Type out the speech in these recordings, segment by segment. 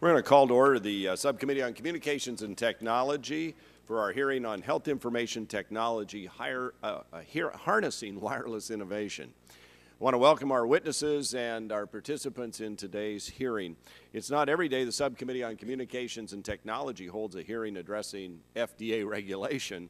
We're going to call to order the Subcommittee on Communications and Technology for our hearing on health information technology harnessing wireless innovation. I want to welcome our witnesses and our participants in today's hearing. It's not every day the Subcommittee on Communications and Technology holds a hearing addressing FDA regulation,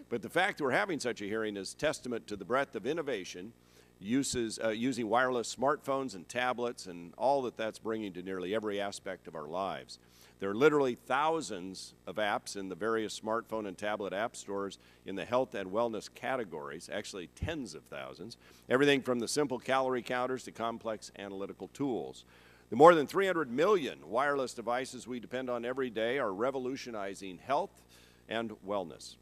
but the fact we're having such a hearing is testament to the breadth of innovation using wireless smartphones and tablets and all that's bringing to nearly every aspect of our lives. There are literally thousands of apps in the various smartphone and tablet app stores in the health and wellness categories, actually tens of thousands, everything from the simple calorie counters to complex analytical tools. The more than 300 million wireless devices we depend on every day are revolutionizing health and wellness.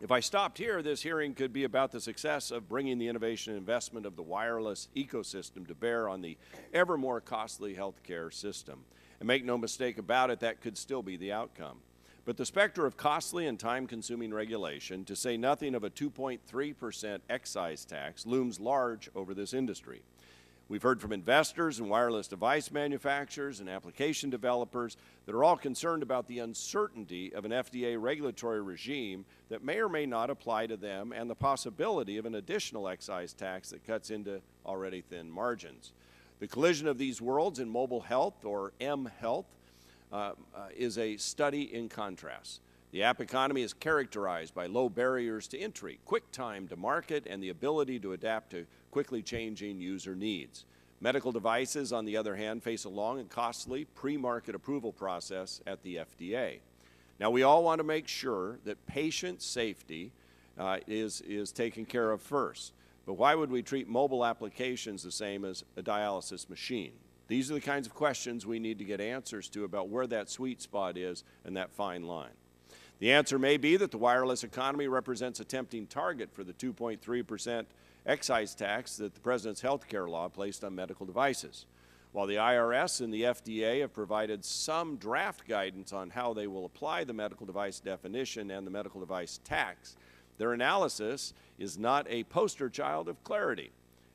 If I stopped here, this hearing could be about the success of bringing the innovation and investment of the wireless ecosystem to bear on the ever more costly healthcare system. And make no mistake about it, that could still be the outcome. But the specter of costly and time-consuming regulation, to say nothing of a 2.3% excise tax, looms large over this industry. We've heard from investors and wireless device manufacturers and application developers that are all concerned about the uncertainty of an FDA regulatory regime that may or may not apply to them and the possibility of an additional excise tax that cuts into already thin margins. The collision of these worlds in mobile health, or mHealth, is a study in contrast. The app economy is characterized by low barriers to entry, quick time to market, and the ability to adapt to quickly changing user needs. Medical devices, on the other hand, face a long and costly pre-market approval process at the FDA. Now, we all want to make sure that patient safety is taken care of first. But why would we treat mobile applications the same as a dialysis machine? These are the kinds of questions we need to get answers to about where that sweet spot is and that fine line. The answer may be that the wireless economy represents a tempting target for the 2.3% excise tax that the President's health care law placed on medical devices. While the IRS and the FDA have provided some draft guidance on how they will apply the medical device definition and the medical device tax, their analysis is not a poster child of clarity,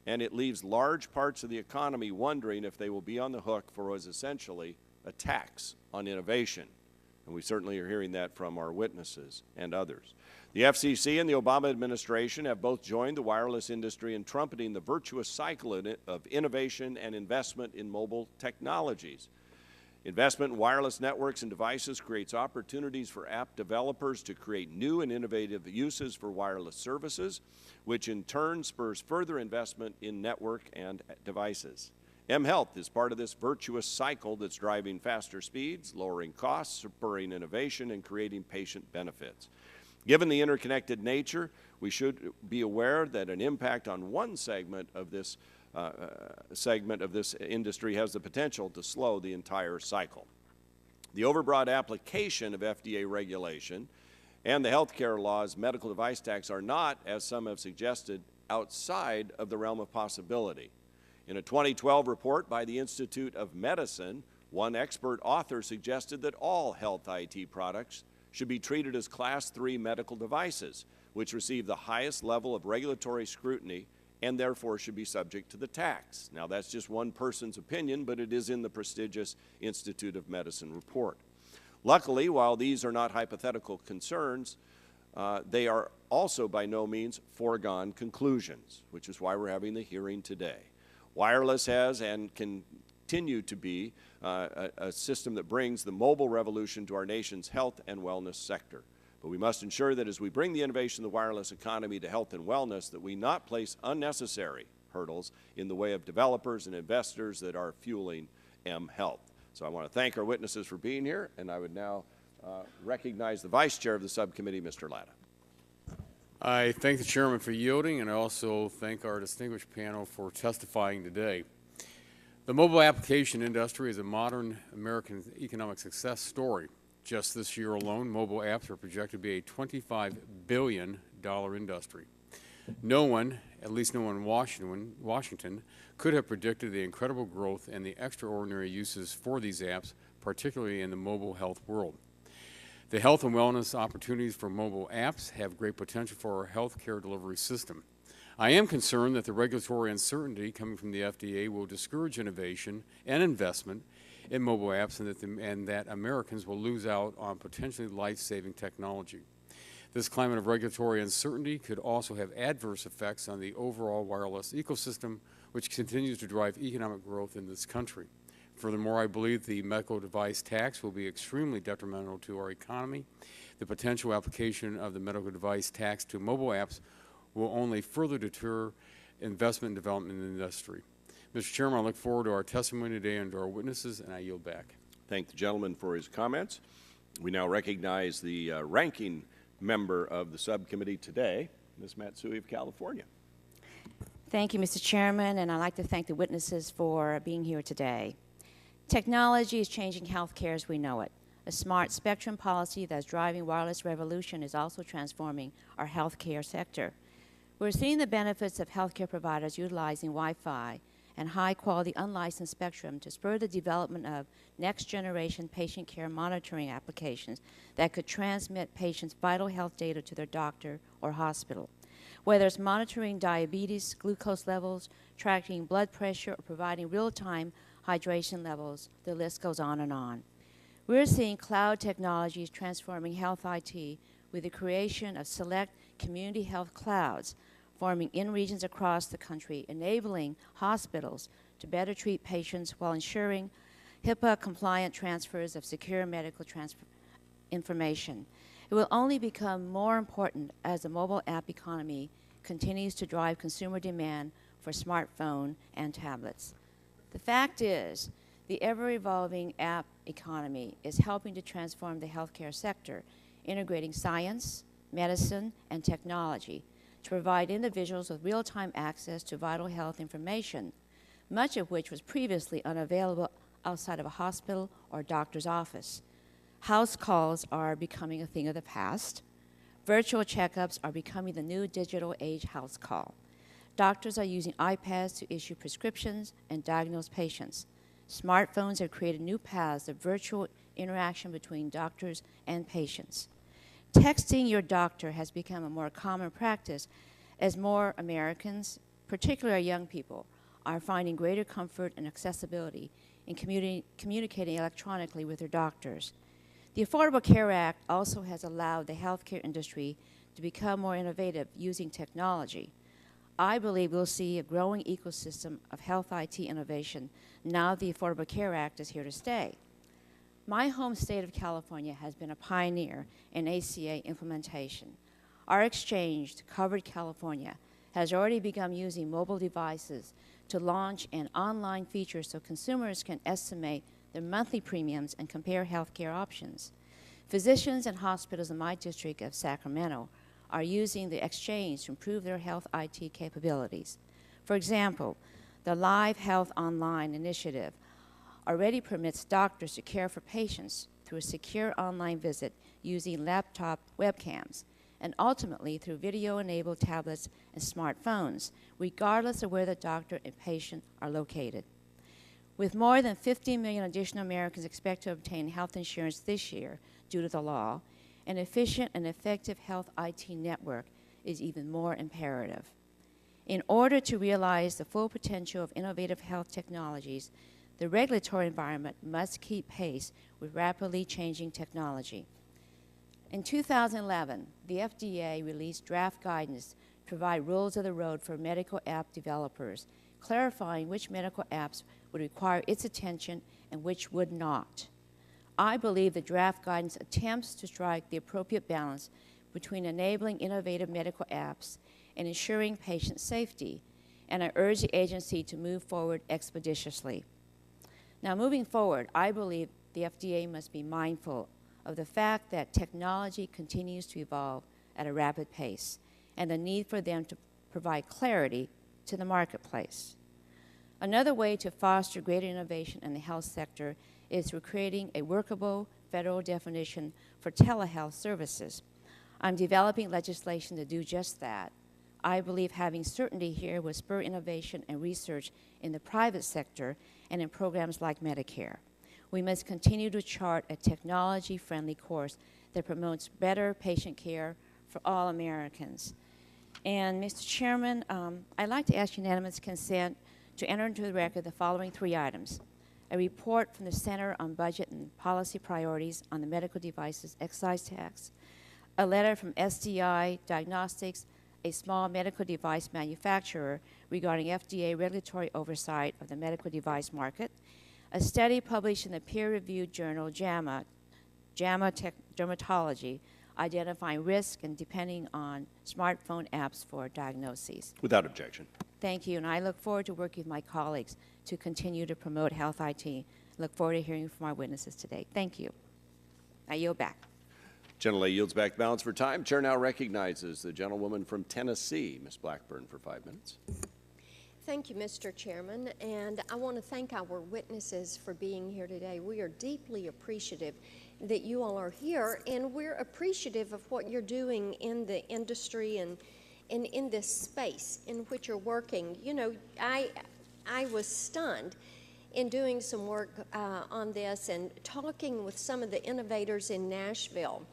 and it leaves large parts of the economy wondering if they will be on the hook for what is essentially a tax on innovation. And we certainly are hearing that from our witnesses and others. The FCC and the Obama administration have both joined the wireless industry in trumpeting the virtuous cycle of innovation and investment in mobile technologies. Investment in wireless networks and devices creates opportunities for app developers to create new and innovative uses for wireless services, which in turn spurs further investment in network and devices. mHealth is part of this virtuous cycle that's driving faster speeds, lowering costs, spurring innovation, and creating patient benefits. Given the interconnected nature, we should be aware that an impact on one segment of this industry has the potential to slow the entire cycle. The overbroad application of FDA regulation and the healthcare law's medical device tax are not, as some have suggested, outside of the realm of possibility. In a 2012 report by the Institute of Medicine, one expert author suggested that all health IT products should be treated as Class 3 medical devices, which receive the highest level of regulatory scrutiny and therefore should be subject to the tax. Now, that's just one person's opinion, but it is in the prestigious Institute of Medicine report. Luckily, while these are not hypothetical concerns, they are also by no means foregone conclusions, which is why we're having the hearing today. Wireless has and continue to be a system that brings the mobile revolution to our nation's health and wellness sector. But we must ensure that as we bring the innovation of the wireless economy to health and wellness, that we not place unnecessary hurdles in the way of developers and investors that are fueling mHealth. So I want to thank our witnesses for being here, and I would now recognize the Vice Chair of the subcommittee, Mr. Latta. I thank the Chairman for yielding, and I also thank our distinguished panel for testifying today. The mobile application industry is a modern American economic success story. Just this year alone, mobile apps are projected to be a $25 billion industry. No one, at least no one in Washington, could have predicted the incredible growth and the extraordinary uses for these apps, particularly in the mobile health world. The health and wellness opportunities for mobile apps have great potential for our health care delivery system. I am concerned that the regulatory uncertainty coming from the FDA will discourage innovation and investment in mobile apps, and that Americans will lose out on potentially life-saving technology. This climate of regulatory uncertainty could also have adverse effects on the overall wireless ecosystem, which continues to drive economic growth in this country. Furthermore, I believe the medical device tax will be extremely detrimental to our economy. The potential application of the medical device tax to mobile apps will only further deter investment and development in the industry. Mr. Chairman, I look forward to our testimony today and to our witnesses, and I yield back. Thank the gentleman for his comments. We now recognize the ranking member of the subcommittee today, Ms. Matsui of California. Thank you, Mr. Chairman, and I'd like to thank the witnesses for being here today. Technology is changing healthcare as we know it. A smart spectrum policy that's driving wireless revolution is also transforming our healthcare sector. We're seeing the benefits of healthcare providers utilizing Wi-Fi and high-quality unlicensed spectrum to spur the development of next-generation patient care monitoring applications that could transmit patients' vital health data to their doctor or hospital. Whether it's monitoring diabetes, glucose levels, tracking blood pressure, or providing real-time hydration levels, the list goes on and on. We're seeing cloud technologies transforming health IT with the creation of select community health clouds forming in regions across the country, enabling hospitals to better treat patients while ensuring HIPAA-compliant transfers of secure medical information. It will only become more important as the mobile app economy continues to drive consumer demand for smartphone and tablets. The fact is, the ever-evolving app economy is helping to transform the healthcare sector, integrating science, medicine, and technology to provide individuals with real-time access to vital health information, much of which was previously unavailable outside of a hospital or doctor's office. House calls are becoming a thing of the past. Virtual checkups are becoming the new digital age house call. Doctors are using iPads to issue prescriptions and diagnose patients. Smartphones have created new paths of virtual interaction between doctors and patients. Texting your doctor has become a more common practice as more Americans, particularly our young people, are finding greater comfort and accessibility in communicating electronically with their doctors. The Affordable Care Act also has allowed the healthcare industry to become more innovative using technology. I believe we'll see a growing ecosystem of health IT innovation now the Affordable Care Act is here to stay. My home state of California has been a pioneer in ACA implementation. Our exchange, Covered California, has already begun using mobile devices to launch an online feature so consumers can estimate their monthly premiums and compare health care options. Physicians and hospitals in my district of Sacramento are using the exchange to improve their health IT capabilities. For example, the Live Health Online initiative already permits doctors to care for patients through a secure online visit using laptop webcams and ultimately through video-enabled tablets and smartphones, regardless of where the doctor and patient are located. With more than 50 million additional Americans expected to obtain health insurance this year due to the law, an efficient and effective health IT network is even more imperative. In order to realize the full potential of innovative health technologies, the regulatory environment must keep pace with rapidly changing technology. In 2011, the FDA released draft guidance to provide rules of the road for medical app developers, clarifying which medical apps would require its attention and which would not. I believe the draft guidance attempts to strike the appropriate balance between enabling innovative medical apps and ensuring patient safety, and I urge the agency to move forward expeditiously. Now, moving forward, I believe the FDA must be mindful of the fact that technology continues to evolve at a rapid pace and the need for them to provide clarity to the marketplace. Another way to foster greater innovation in the health sector is through creating a workable federal definition for telehealth services. I'm developing legislation to do just that. I believe having certainty here will spur innovation and research in the private sector and in programs like Medicare. We must continue to chart a technology-friendly course that promotes better patient care for all Americans. And, Mr. Chairman, I'd like to ask unanimous consent to enter into the record the following 3 items. a report from the Center on Budget and Policy Priorities on the Medical Devices Excise Tax, a letter from SDI Diagnostics, a small medical device manufacturer, regarding FDA regulatory oversight of the medical device market, a study published in the peer-reviewed journal JAMA Dermatology, identifying risk and depending on smartphone apps for diagnoses. Without objection. Thank you, and I look forward to working with my colleagues to continue to promote health IT. Look forward to hearing from our witnesses today. Thank you. I yield back. Gentlelady yields back the balance for time. Chair now recognizes the gentlewoman from Tennessee, Ms. Blackburn, for 5 minutes. Thank you, Mr. Chairman, and I want to thank our witnesses for being here today. We are deeply appreciative that you all are here, and we're appreciative of what you're doing in the industry and in this space in which you're working. You know, I was stunned in doing some work on this and talking with some of the innovators in Nashville.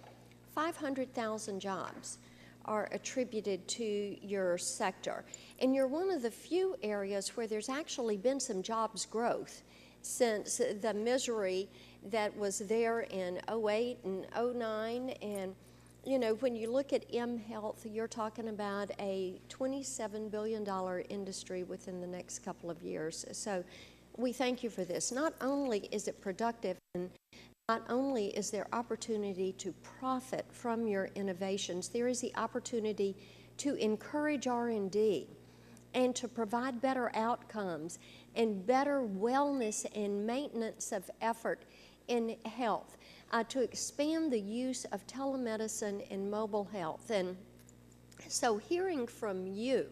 500,000 jobs are attributed to your sector. And you're one of the few areas where there's actually been some jobs growth since the misery that was there in 08 and 09. And, you know, when you look at mHealth, you're talking about a $27 billion industry within the next couple of years. So we thank you for this. Not only is it productive, and not only is there opportunity to profit from your innovations, there is the opportunity to encourage R&D and to provide better outcomes and better wellness and maintenance of effort in health, to expand the use of telemedicine and mobile health. And so hearing from you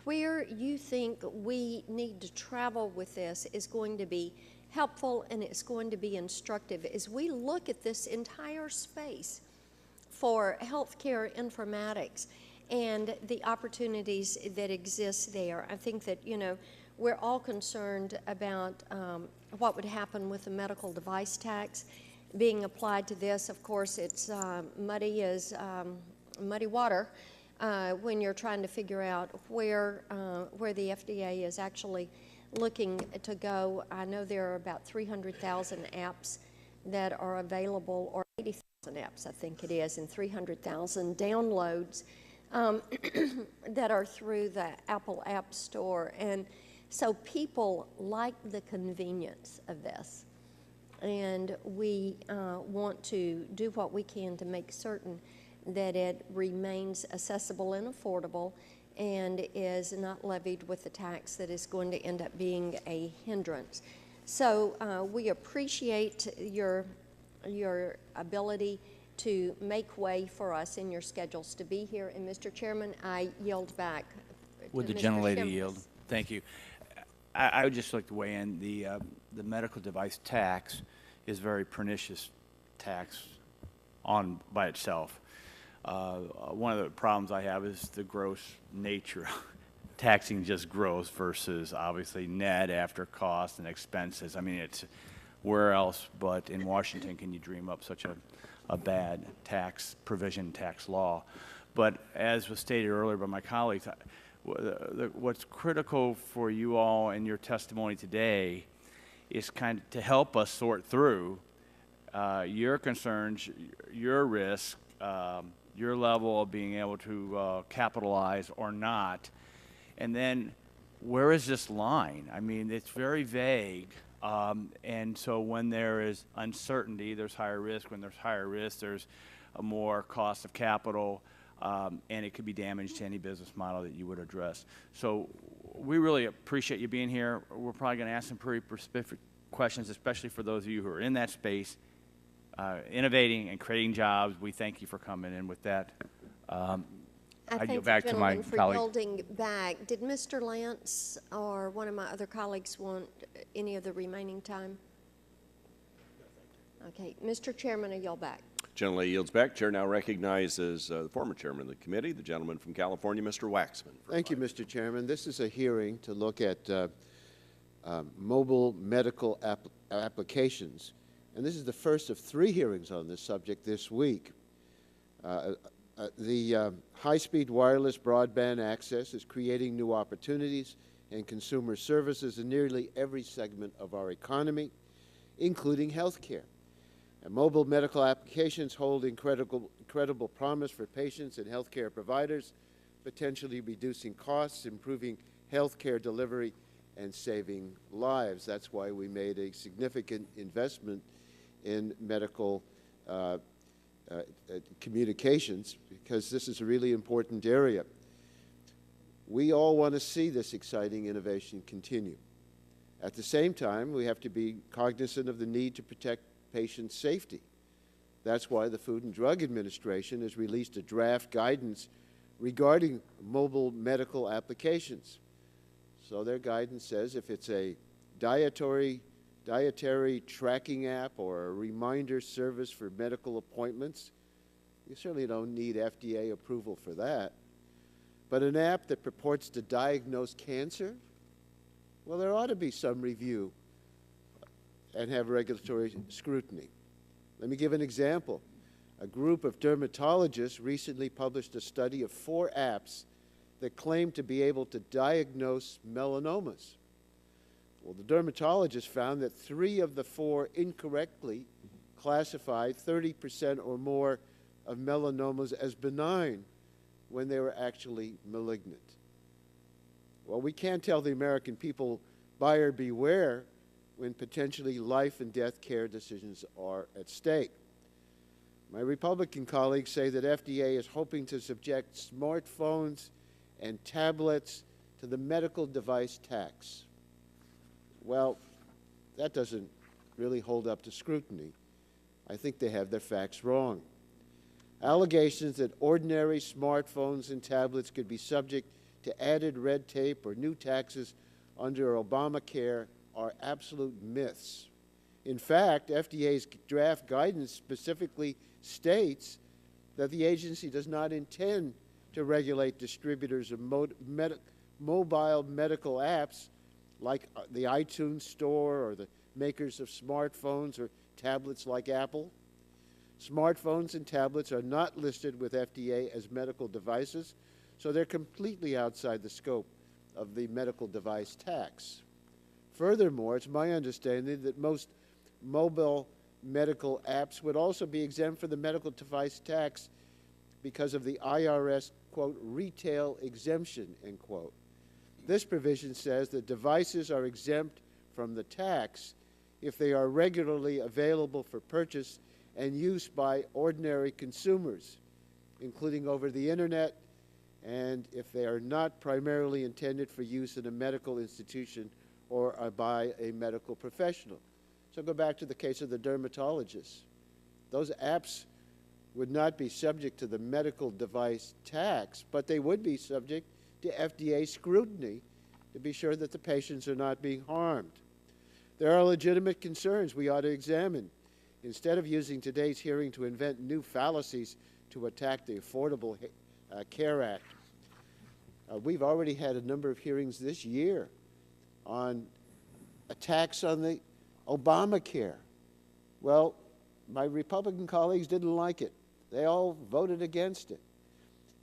where you think we need to travel with this is going to be helpful, and it's going to be instructive as we look at this entire space for healthcare informatics and the opportunities that exist there. I think that, you know, we're all concerned about what would happen with the medical device tax being applied to this. Of course, it's muddy as muddy water when you're trying to figure out where the FDA is actually looking to go. I know there are about 300,000 apps that are available, or 80,000 apps, I think it is, and 300,000 downloads that are through the Apple App Store. And so people like the convenience of this. And we want to do what we can to make certain that it remains accessible and affordable and is not levied with a tax that is going to end up being a hindrance. So we appreciate your ability to make way for us in your schedules to be here. And Mr. Chairman, I yield back. Would the gentlelady yield? Thank you. I would just like to weigh in. The medical device tax is a very pernicious tax by itself. One of the problems I have is the gross nature. Taxing just gross versus obviously net after cost and expenses. I mean, it's where else but in Washington can you dream up such a bad tax provision, tax law. But as was stated earlier by my colleagues, what's critical for you all in your testimony today is kind of to help us sort through your concerns, your risk, your level of being able to capitalize or not, and then where is this line? I mean, it's very vague, and so when there is uncertainty, there's higher risk. When there's higher risk, there's a more cost of capital, and it could be damage to any business model that you would address. So we really appreciate you being here. We're probably going to ask some pretty specific questions, especially for those of you who are in that space, innovating and creating jobs. We thank you for coming in with that. I go back to my for colleague. yielding back. Did Mr. Lance or one of my other colleagues want any of the remaining time? Okay, Mr. Chairman, I yield back. Gentlelady yields back. Chair now recognizes the former chairman of the committee, the gentleman from California, Mr. Waxman. Thank you, Mr. Chairman. This is a hearing to look at mobile medical applications. And this is the first of 3 hearings on this subject this week. The high-speed wireless broadband access is creating new opportunities and consumer services in nearly every segment of our economy, including healthcare. And mobile medical applications hold incredible promise for patients and healthcare providers, potentially reducing costs, improving healthcare delivery, and saving lives. That's why we made a significant investment in medical communications, because this is a really important area. We all want to see this exciting innovation continue. At the same time, we have to be cognizant of the need to protect patient safety. That's why the Food and Drug Administration has released a draft guidance regarding mobile medical applications. So their guidance says if it's a dietary tracking app or a reminder service for medical appointments, you certainly don't need FDA approval for that. But an app that purports to diagnose cancer, well, there ought to be some review and have regulatory scrutiny. Let me give an example. A group of dermatologists recently published a study of 4 apps that claim to be able to diagnose melanomas. Well, the dermatologists found that 3 of the 4 incorrectly classified 30% or more of melanomas as benign when they were actually malignant. Well, we can't tell the American people, buyer beware, when potentially life and death care decisions are at stake. My Republican colleagues say that FDA is hoping to subject smartphones and tablets to the medical device tax. Well, that doesn't really hold up to scrutiny. I think they have their facts wrong. Allegations that ordinary smartphones and tablets could be subject to added red tape or new taxes under Obamacare are absolute myths. In fact, FDA's draft guidance specifically states that the agency does not intend to regulate distributors of mobile medical apps like the iTunes Store or the makers of smartphones or tablets like Apple. Smartphones and tablets are not listed with FDA as medical devices, so they're completely outside the scope of the medical device tax. Furthermore, it's my understanding that most mobile medical apps would also be exempt from the medical device tax because of the IRS, quote, retail exemption, end quote. This provision says that devices are exempt from the tax if they are regularly available for purchase and use by ordinary consumers, including over the internet, and if they are not primarily intended for use in a medical institution or are by a medical professional. So go back to the case of the dermatologists. Those apps would not be subject to the medical device tax, but they would be subject to FDA scrutiny to be sure that the patients are not being harmed. There are legitimate concerns we ought to examine. Instead of using today's hearing to invent new fallacies to attack the Affordable Care Act, we've already had a number of hearings this year on attacks on the Obamacare. Well, my Republican colleagues didn't like it. They all voted against it.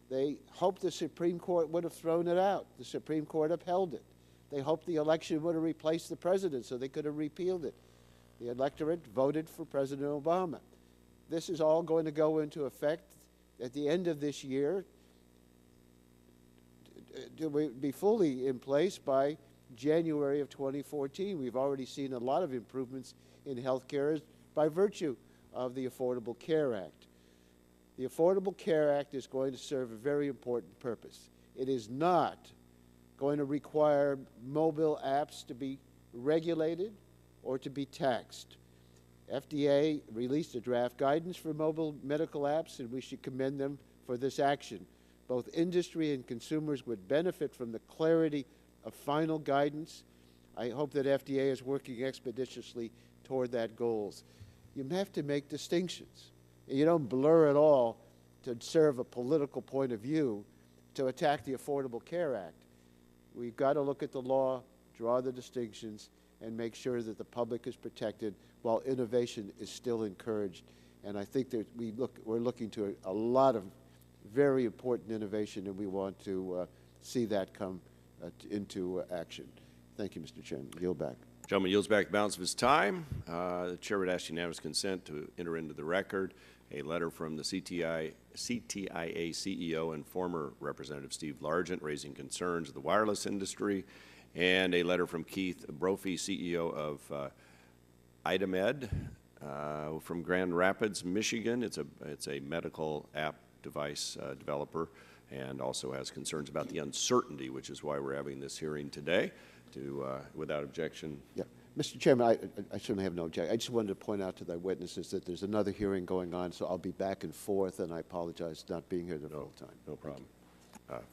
They hoped the Supreme Court would have thrown it out. The Supreme Court upheld it. They hoped the election would have replaced the president so they could have repealed it. The electorate voted for President Obama. This is all going to go into effect at the end of this year to be fully in place by January of 2014. We've already seen a lot of improvements in health care by virtue of the Affordable Care Act. The Affordable Care Act is going to serve a very important purpose. It is not going to require mobile apps to be regulated or to be taxed. FDA released a draft guidance for mobile medical apps, and we should commend them for this action. Both industry and consumers would benefit from the clarity of final guidance. I hope that FDA is working expeditiously toward that goals. You have to make distinctions. You don't blur it all to serve a political point of view to attack the Affordable Care Act. We've got to look at the law, draw the distinctions, and make sure that the public is protected while innovation is still encouraged. And I think that we're looking to a lot of very important innovation, and we want to see that come into action. Thank you, Mr. Chairman. Yield back. Gentleman yields back the balance of his time. The chair would ask unanimous consent to enter into the record a letter from the CTIA CEO and former Representative Steve Largent raising concerns of the wireless industry, and a letter from Keith Brophy, CEO of IDAMED from Grand Rapids, Michigan. It's a medical app device developer, and also has concerns about the uncertainty, which is why we're having this hearing today. Without objection. Yeah. Mr. Chairman, I certainly have no objection. I just wanted to point out to the witnesses that there's another hearing going on, so I'll be back and forth, and I apologize for not being here the full time. No problem.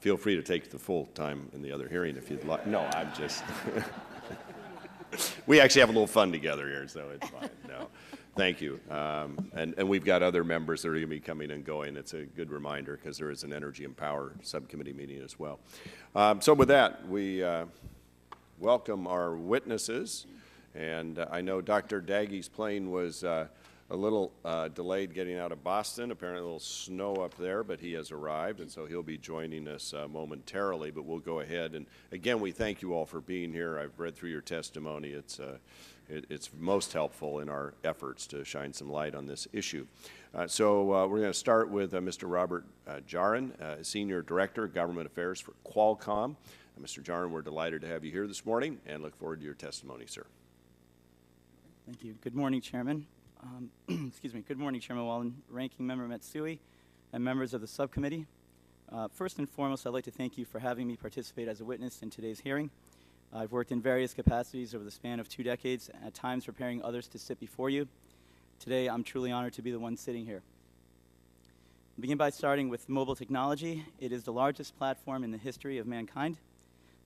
Feel free to take the full time in the other hearing if you'd like. No, I'm just... We actually have a little fun together here, so it's fine. No, thank you. And we've got other members that are going to be coming and going. It's a good reminder because there is an Energy and Power subcommittee meeting as well. So with that, we welcome our witnesses. And I know Dr. Daggie's plane was a little delayed getting out of Boston. Apparently a little snow up there, but he has arrived, and so he'll be joining us momentarily. But we'll go ahead. And again, we thank you all for being here. I've read through your testimony. It's most helpful in our efforts to shine some light on this issue. So we're going to start with Mr. Robert Jarin, Senior Director of Government Affairs for Qualcomm. Mr. Jarin, we're delighted to have you here this morning and look forward to your testimony, sir. Thank you. Good morning, Chairman. Excuse me. Good morning, Chairman Walden, Ranking Member Matsui, and members of the subcommittee. First and foremost, I'd like to thank you for having me participate as a witness in today's hearing. I've worked in various capacities over the span of 2 decades, at times preparing others to sit before you. Today, I'm truly honored to be the one sitting here. I'll begin by starting with mobile technology. It is the largest platform in the history of mankind.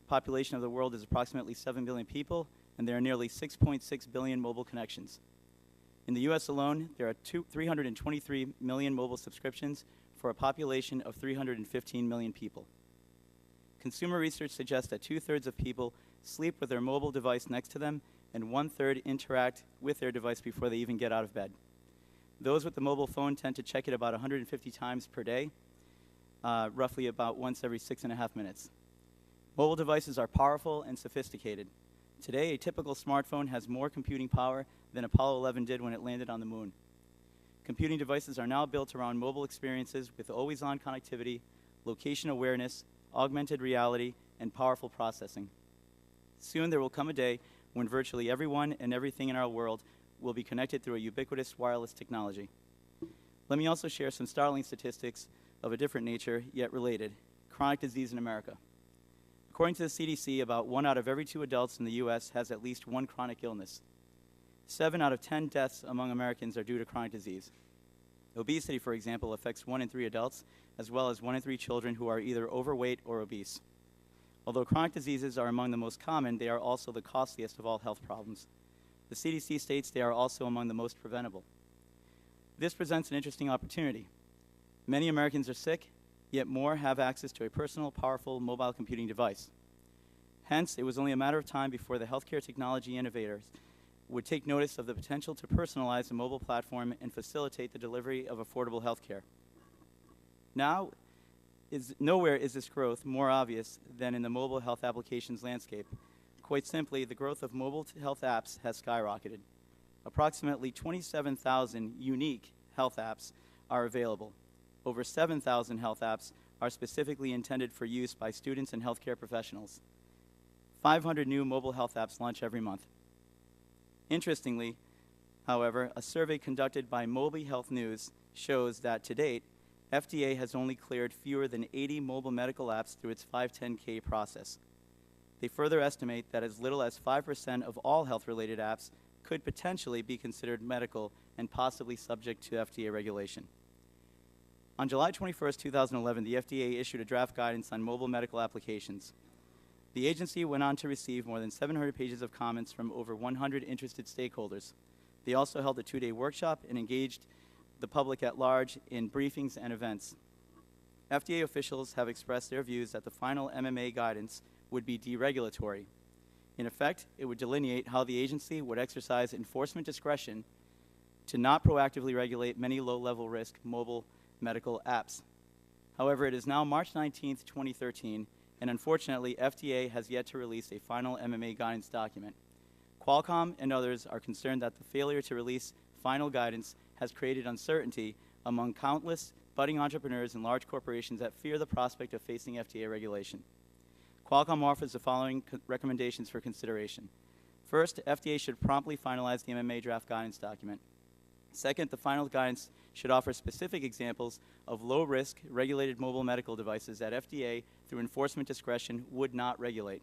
The population of the world is approximately 7 billion people, and there are nearly 6.6 billion mobile connections. In the U.S. alone, there are 323 million mobile subscriptions for a population of 315 million people. Consumer research suggests that 2/3 of people sleep with their mobile device next to them, and 1/3 interact with their device before they even get out of bed. Those with the mobile phone tend to check it about 150 times per day, roughly about once every 6.5 minutes. Mobile devices are powerful and sophisticated. Today, a typical smartphone has more computing power than Apollo 11 did when it landed on the moon. Computing devices are now built around mobile experiences with always-on connectivity, location awareness, augmented reality, and powerful processing. Soon there will come a day when virtually everyone and everything in our world will be connected through a ubiquitous wireless technology. Let me also share some startling statistics of a different nature, yet related. Chronic disease in America. According to the CDC, about 1 out of every 2 adults in the U.S. has at least one chronic illness. 7 out of 10 deaths among Americans are due to chronic disease. Obesity, for example, affects 1 in 3 adults, as well as 1 in 3 children who are either overweight or obese. Although chronic diseases are among the most common, they are also the costliest of all health problems. The CDC states they are also among the most preventable. This presents an interesting opportunity. Many Americans are sick, yet more have access to a personal, powerful mobile computing device. Hence, it was only a matter of time before the healthcare technology innovators would take notice of the potential to personalize a mobile platform and facilitate the delivery of affordable healthcare. Nowhere is this growth more obvious than in the mobile health applications landscape. Quite simply, the growth of mobile health apps has skyrocketed. Approximately 27,000 unique health apps are available. Over 7,000 health apps are specifically intended for use by students and healthcare professionals. 500 new mobile health apps launch every month. Interestingly, however, a survey conducted by Moby Health News shows that to date, FDA has only cleared fewer than 80 mobile medical apps through its 510(k) process. They further estimate that as little as 5% of all health-related apps could potentially be considered medical and possibly subject to FDA regulation. On July 21, 2011, the FDA issued a draft guidance on mobile medical applications. The agency went on to receive more than 700 pages of comments from over 100 interested stakeholders. They also held a 2-day workshop and engaged the public at large in briefings and events. FDA officials have expressed their views that the final MMA guidance would be deregulatory. In effect, it would delineate how the agency would exercise enforcement discretion to not proactively regulate many low-level risk mobile medical apps. However, it is now March 19, 2013, and unfortunately, FDA has yet to release a final MMA guidance document. Qualcomm and others are concerned that the failure to release final guidance has created uncertainty among countless budding entrepreneurs and large corporations that fear the prospect of facing FDA regulation. Qualcomm offers the following recommendations for consideration. First, FDA should promptly finalize the MMA draft guidance document. Second, the final guidance should offer specific examples of low-risk, regulated mobile medical devices that FDA, through enforcement discretion, would not regulate.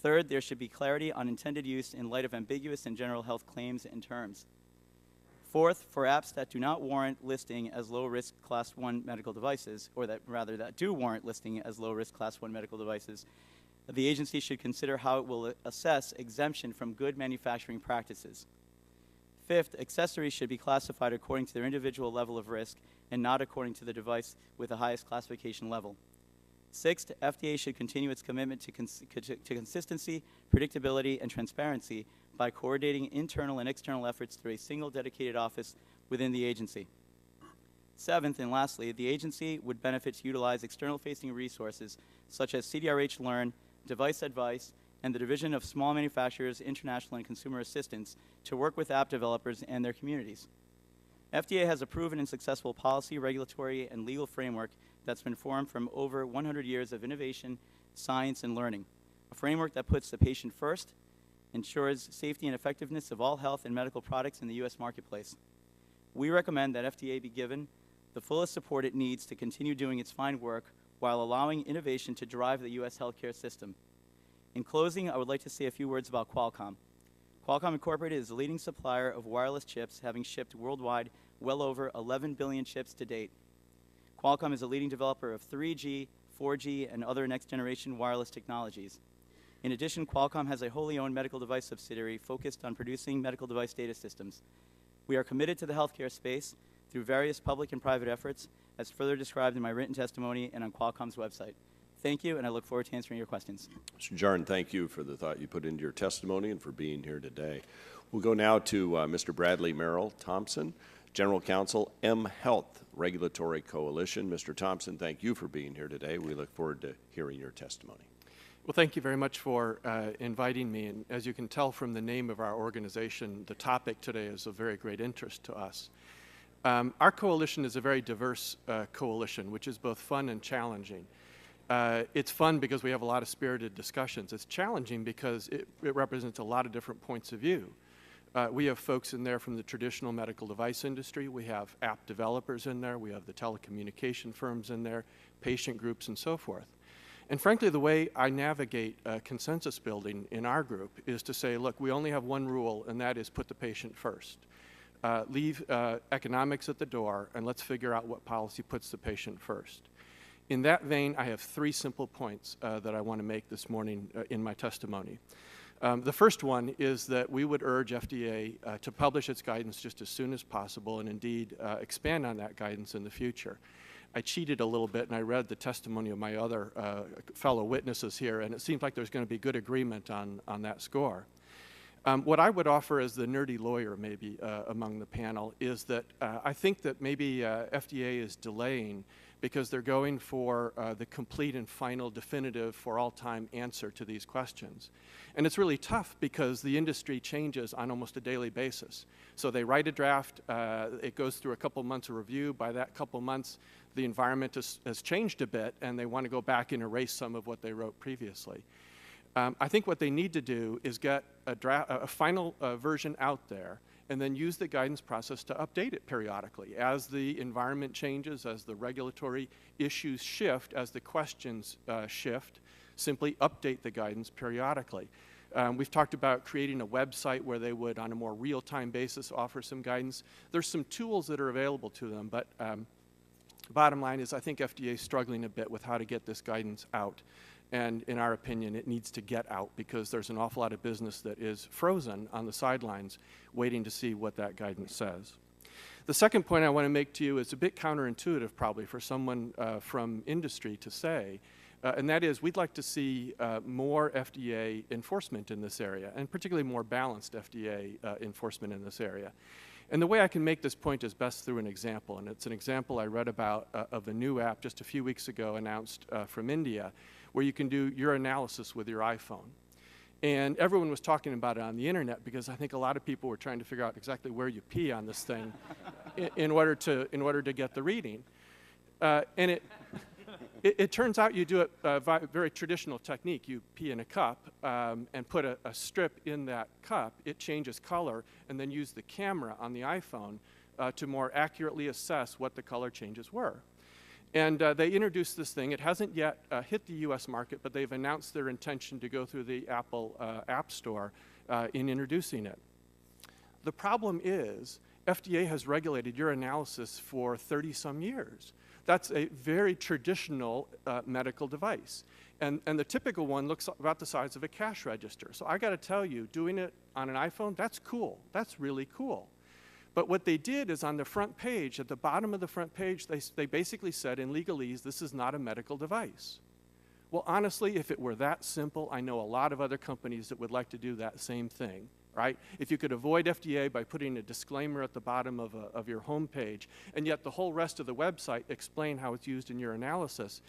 Third, there should be clarity on intended use in light of ambiguous and general health claims and terms. Fourth, for apps that do not warrant listing as low-risk Class 1 medical devices, or that do warrant listing as low-risk Class 1 medical devices, the agency should consider how it will assess exemption from good manufacturing practices. Fifth, accessories should be classified according to their individual level of risk and not according to the device with the highest classification level. Sixth, FDA should continue its commitment to consistency, predictability, and transparency by coordinating internal and external efforts through a single dedicated office within the agency. Seventh, and lastly, the agency would benefit to utilize external-facing resources such as CDRH Learn, Device Advice, and the Division of Small Manufacturers, International and Consumer Assistance to work with app developers and their communities. FDA has a proven and successful policy, regulatory, and legal framework that's been formed from over 100 years of innovation, science, and learning, a framework that puts the patient first, ensures safety and effectiveness of all health and medical products in the U.S. marketplace. We recommend that FDA be given the fullest support it needs to continue doing its fine work while allowing innovation to drive the U.S. healthcare system. In closing, I would like to say a few words about Qualcomm. Qualcomm Incorporated is a leading supplier of wireless chips, having shipped worldwide well over 11 billion chips to date. Qualcomm is a leading developer of 3G, 4G, and other next-generation wireless technologies. In addition, Qualcomm has a wholly owned medical device subsidiary focused on producing medical device data systems. We are committed to the healthcare space through various public and private efforts, as further described in my written testimony and on Qualcomm's website. Thank you, and I look forward to answering your questions. Mr. Jarn, thank you for the thought you put into your testimony and for being here today. We'll go now to Mr. Bradley Merrill Thompson, General Counsel, M Health Regulatory Coalition. Mr. Thompson, thank you for being here today. We look forward to hearing your testimony. Well, thank you very much for inviting me. And as you can tell from the name of our organization, the topic today is of very great interest to us. Our coalition is a very diverse coalition, which is both fun and challenging. It's fun because we have a lot of spirited discussions. It's challenging because it represents a lot of different points of view. We have folks in there from the traditional medical device industry. We have app developers in there. We have the telecommunication firms in there, patient groups, and so forth. And frankly, the way I navigate consensus building in our group is to say, look, we only have one rule, and that is put the patient first. Leave economics at the door, and let's figure out what policy puts the patient first. In that vein, I have three simple points that I want to make this morning in my testimony. The first one is that we would urge FDA to publish its guidance just as soon as possible and indeed expand on that guidance in the future. I cheated a little bit and I read the testimony of my other fellow witnesses here, and it seems like there's going to be good agreement on that score. What I would offer as the nerdy lawyer maybe among the panel is that I think that maybe FDA is delaying because they're going for the complete and final definitive for all time answer to these questions. And it's really tough because the industry changes on almost a daily basis. So they write a draft, it goes through a couple months of review. By that couple months, the environment has changed a bit and they want to go back and erase some of what they wrote previously. I think what they need to do is get a final version out there and then use the guidance process to update it periodically. As the environment changes, as the regulatory issues shift, as the questions shift, simply update the guidance periodically. We've talked about creating a website where they would, on a more real-time basis, offer some guidance. There's some tools that are available to them, but bottom line is I think FDA is struggling a bit with how to get this guidance out. And in our opinion, it needs to get out because there's an awful lot of business that is frozen on the sidelines waiting to see what that guidance says. The second point I want to make to you is a bit counterintuitive probably for someone from industry to say, and that is we'd like to see more FDA enforcement in this area, and particularly more balanced FDA enforcement in this area. And the way I can make this point is best through an example, and it's an example I read about of a new app just a few weeks ago announced from India, where you can do urinalysis with your iPhone. And everyone was talking about it on the internet because I think a lot of people were trying to figure out exactly where you pee on this thing in order to get the reading. And it turns out you do it by a very traditional technique. You pee in a cup and put a strip in that cup. It changes color, and then use the camera on the iPhone to more accurately assess what the color changes were. And they introduced this thing. It hasn't yet hit the U.S. market, but they've announced their intention to go through the Apple App Store in introducing it. The problem is FDA has regulated urinalysis for 30-some years. That's a very traditional medical device. And the typical one looks about the size of a cash register. So I got to tell you, doing it on an iPhone, that's cool. That's really cool. But what they did is on the front page, at the bottom of the front page, they basically said in legalese, this is not a medical device. Well, honestly, if it were that simple, I know a lot of other companies that would like to do that same thing, right? If you could avoid FDA by putting a disclaimer at the bottom of your home page, and yet the whole rest of the website explain how it's used in your analysis,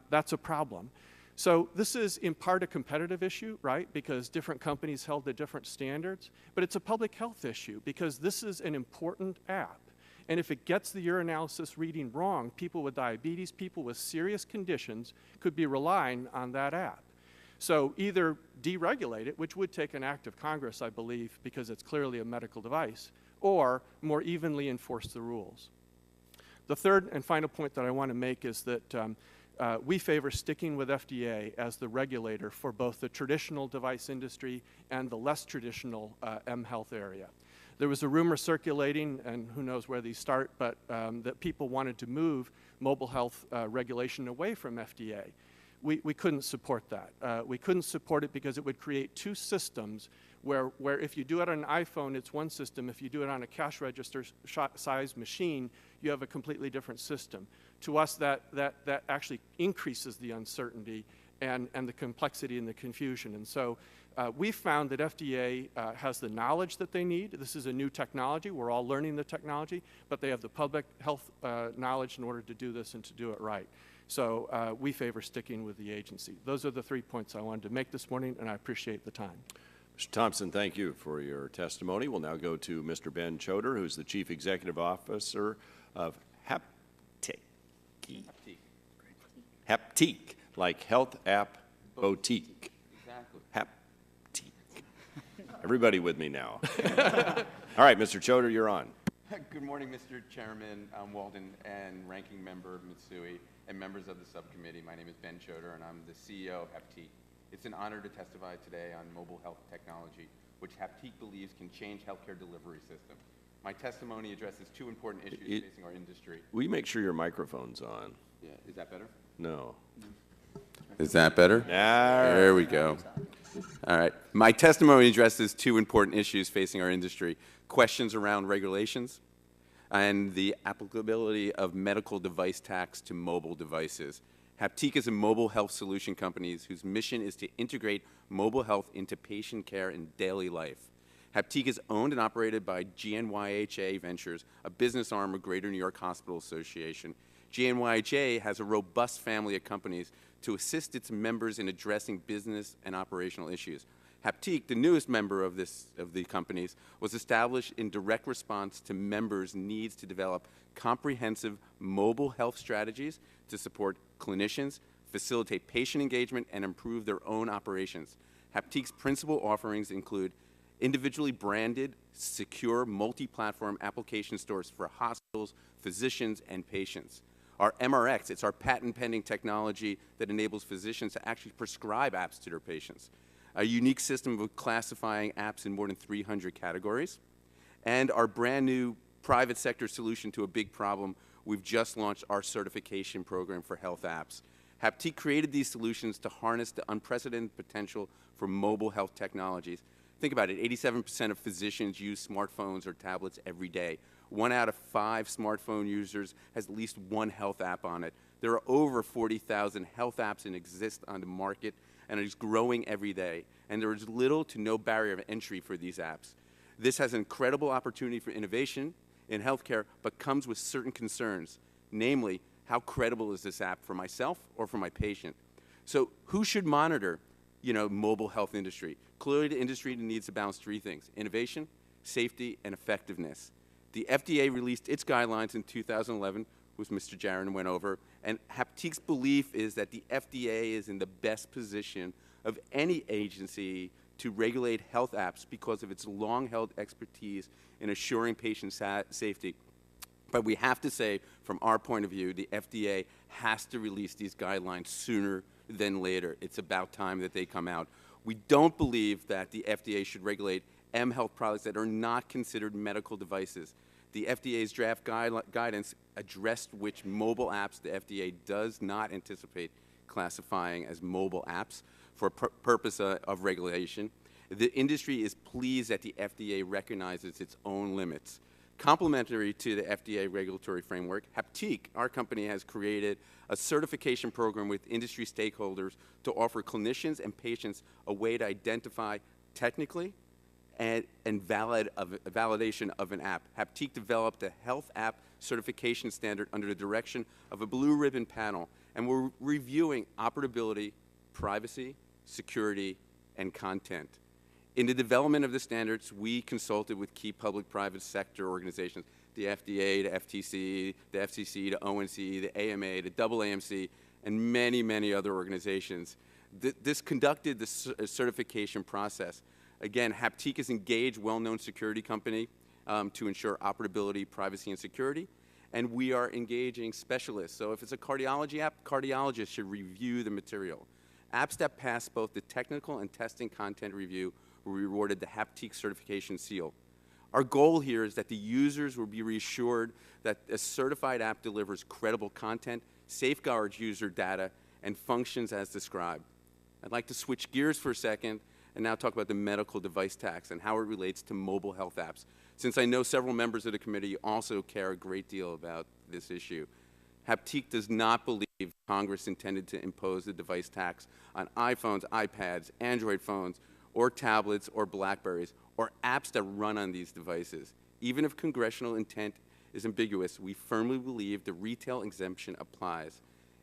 that's a problem. So this is in part a competitive issue, right? Because different companies held to different standards, but it's a public health issue because this is an important app. And if it gets the urinalysis reading wrong, people with diabetes, people with serious conditions could be relying on that app. So either deregulate it, which would take an act of Congress, I believe, because it's clearly a medical device, or more evenly enforce the rules. The third and final point that I want to make is that we favor sticking with FDA as the regulator for both the traditional device industry and the less traditional M-Health area. There was a rumor circulating, and who knows where these start, but that people wanted to move mobile health regulation away from FDA. We couldn't support that. We couldn't support it because it would create two systems where if you do it on an iPhone, it's one system. If you do it on a cash register size machine, you have a completely different system. To us, that actually increases the uncertainty and the complexity and the confusion. And so we found that FDA has the knowledge that they need. This is a new technology. We're all learning the technology, but they have the public health knowledge in order to do this and to do it right. So we favor sticking with the agency. Those are the 3 points I wanted to make this morning, and I appreciate the time. Mr. Thompson, thank you for your testimony. We'll now go to Mr. Ben Choder, who's the Chief Executive Officer of Haptique, like Health App Boutique. Exactly. Haptique. Everybody with me now. All right, Mr. Choder, you're on. Good morning, Mr. Chairman Walden and Ranking Member Mitsui and members of the subcommittee. My name is Ben Choder, and I'm the CEO of Haptique. It's an honor to testify today on mobile health technology, which Haptique believes can change healthcare delivery system. My testimony addresses two important issues facing our industry. Will you make sure your microphone's on? Yeah, is that better? No. Is that better? There we go. All right. My testimony addresses two important issues facing our industry: questions around regulations and the applicability of medical device tax to mobile devices. Haptique is a mobile health solution company whose mission is to integrate mobile health into patient care in daily life. Haptique is owned and operated by GNYHA Ventures, a business arm of Greater New York Hospital Association. GNYHA has a robust family of companies to assist its members in addressing business and operational issues. Haptique, the newest member of the companies, was established in direct response to members' needs to develop comprehensive mobile health strategies to support clinicians, facilitate patient engagement, and improve their own operations. Haptique's principal offerings include individually branded, secure, multi-platform application stores for hospitals, physicians, and patients. Our MRX, it's our patent-pending technology that enables physicians to actually prescribe apps to their patients. A unique system of classifying apps in more than 300 categories. And our brand new private sector solution to a big problem, we've just launched our certification program for health apps. Haptique created these solutions to harness the unprecedented potential for mobile health technologies. Think about it, 87% of physicians use smartphones or tablets every day. 1 out of 5 smartphone users has at least one health app on it. There are over 40,000 health apps that exist on the market, and it is growing every day. And there is little to no barrier of entry for these apps. This has an incredible opportunity for innovation in healthcare, but comes with certain concerns, namely, how credible is this app for myself or for my patient? So who should monitor, mobile health industry? Clearly, the industry needs to balance three things: innovation, safety, and effectiveness. The FDA released its guidelines in 2011, which Mr. Jaron went over, and Haptique's belief is that the FDA is in the best position of any agency to regulate health apps because of its long-held expertise in assuring patient safety. But we have to say, from our point of view, the FDA has to release these guidelines sooner than later. It's about time that they come out. We don't believe that the FDA should regulate M-Health products that are not considered medical devices. The FDA's draft guidance addressed which mobile apps the FDA does not anticipate classifying as mobile apps for purpose of regulation. The industry is pleased that the FDA recognizes its own limits. Complementary to the FDA regulatory framework, Haptique, our company, has created a certification program with industry stakeholders to offer clinicians and patients a way to identify technically and validation of an app. Haptique developed a health app certification standard under the direction of a blue ribbon panel, and we're reviewing operability, privacy, security, and content. In the development of the standards, we consulted with key public-private sector organizations, the FDA, the FTC, the FCC, the ONC, the AMA, the AAMC, and many, many other organizations. This conducted the certification process. Again, Haptique is engaged, well-known security company to ensure operability, privacy, and security, and we are engaging specialists. So if it's a cardiology app, cardiologists should review the material. Apps that pass both the technical and testing content review were rewarded the Haptique certification seal. Our goal here is that the users will be reassured that a certified app delivers credible content, safeguards user data, and functions as described. I'd like to switch gears for a second and now talk about the medical device tax and how it relates to mobile health apps, since I know several members of the committee also care a great deal about this issue. Haptique does not believe Congress intended to impose the device tax on iPhones, iPads, Android phones, or tablets, or BlackBerries, or apps that run on these devices. Even if congressional intent is ambiguous, we firmly believe the retail exemption applies.